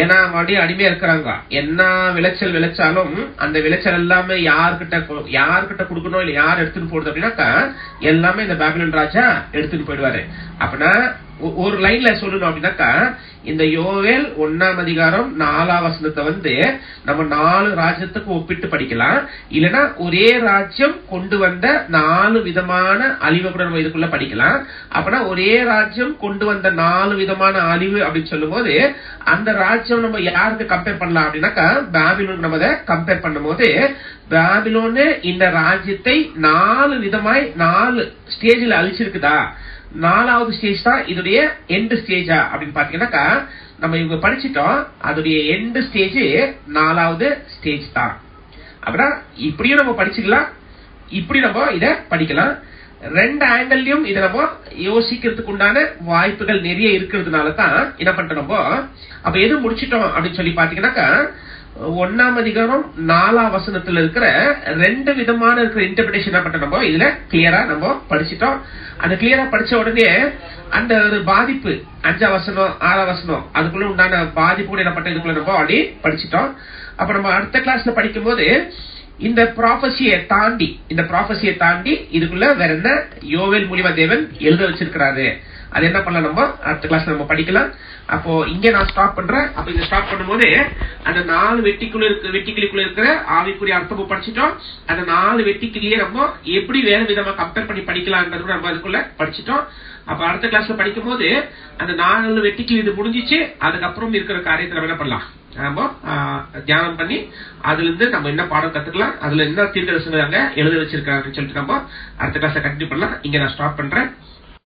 Speaker 1: ஏன்னா மறுபடியும் அடிமையா இருக்கிறாங்க. என்ன விளைச்சல் விளைச்சாலும் அந்த விளைச்சல் எல்லாமே யாருக்கிட்ட கொடுக்கணும் இல்ல யார் எடுத்துட்டு போடுது அப்படின்னாக்கா எல்லாமே இந்த பாபிலோன் ராஜா எடுத்துட்டு போயிடுவாரு. அப்படின்னா ஒரு லைன்ல சொல்லணும் அப்படின்னாக்கா இந்த யோவேல் 1ஆம் அதிகாரம் 4ஆம் வசனத்தை வந்து நம்ம 4 ராஜ்யத்துக்கு ஒப்பிட்டு படிக்கலாம். இல்லைன்னா ஒரே ராஜ்யம் கொண்டு வந்த 4 விதமான அழிவை கூட நம்ம இதுக்குள்ள படிக்கலாம். அப்படின்னா ஒரே ராஜ்யம் கொண்டு வந்த 4 விதமான அழிவு அப்படின்னு சொல்லும் போது அந்த ராஜ்யம் நம்ம யாருக்கு கம்பேர் பண்ணலாம் அப்படின்னாக்கா பாபிலோன் நம்ம அதை கம்பேர் பண்ணும் போது பாபிலோனு இந்த ராஜ்யத்தை 4 விதமாய் 4 ஸ்டேஜில் அழிச்சிருக்குதா, 4வது ஸ்டேஜ் தான் இதோடைய எண்ட் ஸ்டேஜா அப்படின்னு பாத்தீங்கன்னாக்கா நம்ம இவங்க படிச்சிட்டோம். அதோடைய எண்ட் ஸ்டேஜ் 4வது ஸ்டேஜ் தான். அப்படின்னா இப்படியும் நம்ம படிச்சுக்கலாம், இப்படி நம்ம இத படிக்கலாம். 2 ஆங்கிள்லயும் இதை நம்ம யோசிக்கிறதுக்கு உண்டான வாய்ப்புகள் நிறைய இருக்கிறதுனால தான் என்ன பண்றோம் நம்ம. அப்ப எது முடிச்சிட்டோம் அப்படின்னு சொல்லி பாத்தீங்கன்னாக்கா 1ஆம் அதிகாரம் 4ஆம் வசனத்துல இருக்கிற 2 விதமான இருக்கிற இன்டர்பிரேஷன் பண்ற நம்ம இதுல கிளியரா நம்ம படிச்சிட்டோம். அந்த கிளியரா படிச்ச உடனே அந்த ஒரு பாதிப்பு 5ஆம் வசனம் 6ஆம் வசனம் அதுக்குள்ள உண்டான பாதிப்பு கூட என்ன பண்ற இதுக்குள்ள நம்ம ஆல்ரெடி படிச்சிட்டோம். அப்ப நம்ம அடுத்த கிளாஸ்ல படிக்கும் போது இந்த ப்ராபசியை தாண்டி இதுக்குள்ள வேற என்ன யோவேல் மூலியமா தேவன் எழுத வச்சிருக்கிறாரு அது என்ன பண்ணலாம் நம்ம அடுத்த கிளாஸ்ல நம்ம படிக்கலாம். அப்போ இங்க நான் ஸ்டாப் பண்றேன். அப்ப இங்க ஸ்டாப் பண்ணும்போது அந்த 4 வெட்டிக்குள்ள இருக்கிற ஆவிக்குரிய அர்த்தமும் படிச்சிட்டோம். அந்த 4 வெட்டிக்கிலேயே நம்ம எப்படி வேற விதமா கம்பேர் பண்ணி படிக்கலாம்ன்றது கூட நம்ம அதுக்குள்ள படிச்சிட்டோம். அப்ப அடுத்த கிளாஸ்ல படிக்கும் போது அந்த 4 வெட்டிக்கிளி இது முடிஞ்சிச்சு. அதுக்கப்புறம் இருக்கிற காரியத்தை நம்ம என்ன பண்ணலாம், நம்ம தியானம் பண்ணி அதுல இருந்து நம்ம என்ன பாடம் கத்துக்கலாம், அதுல என்ன தீர்க்கதரிசனம் எழுத வச்சிருக்காங்க சொல்லிட்டு நம்ம அடுத்த கிளாஸ்ல கண்டினியூ பண்ணலாம். இங்க நான் ஸ்டாப் பண்றேன்.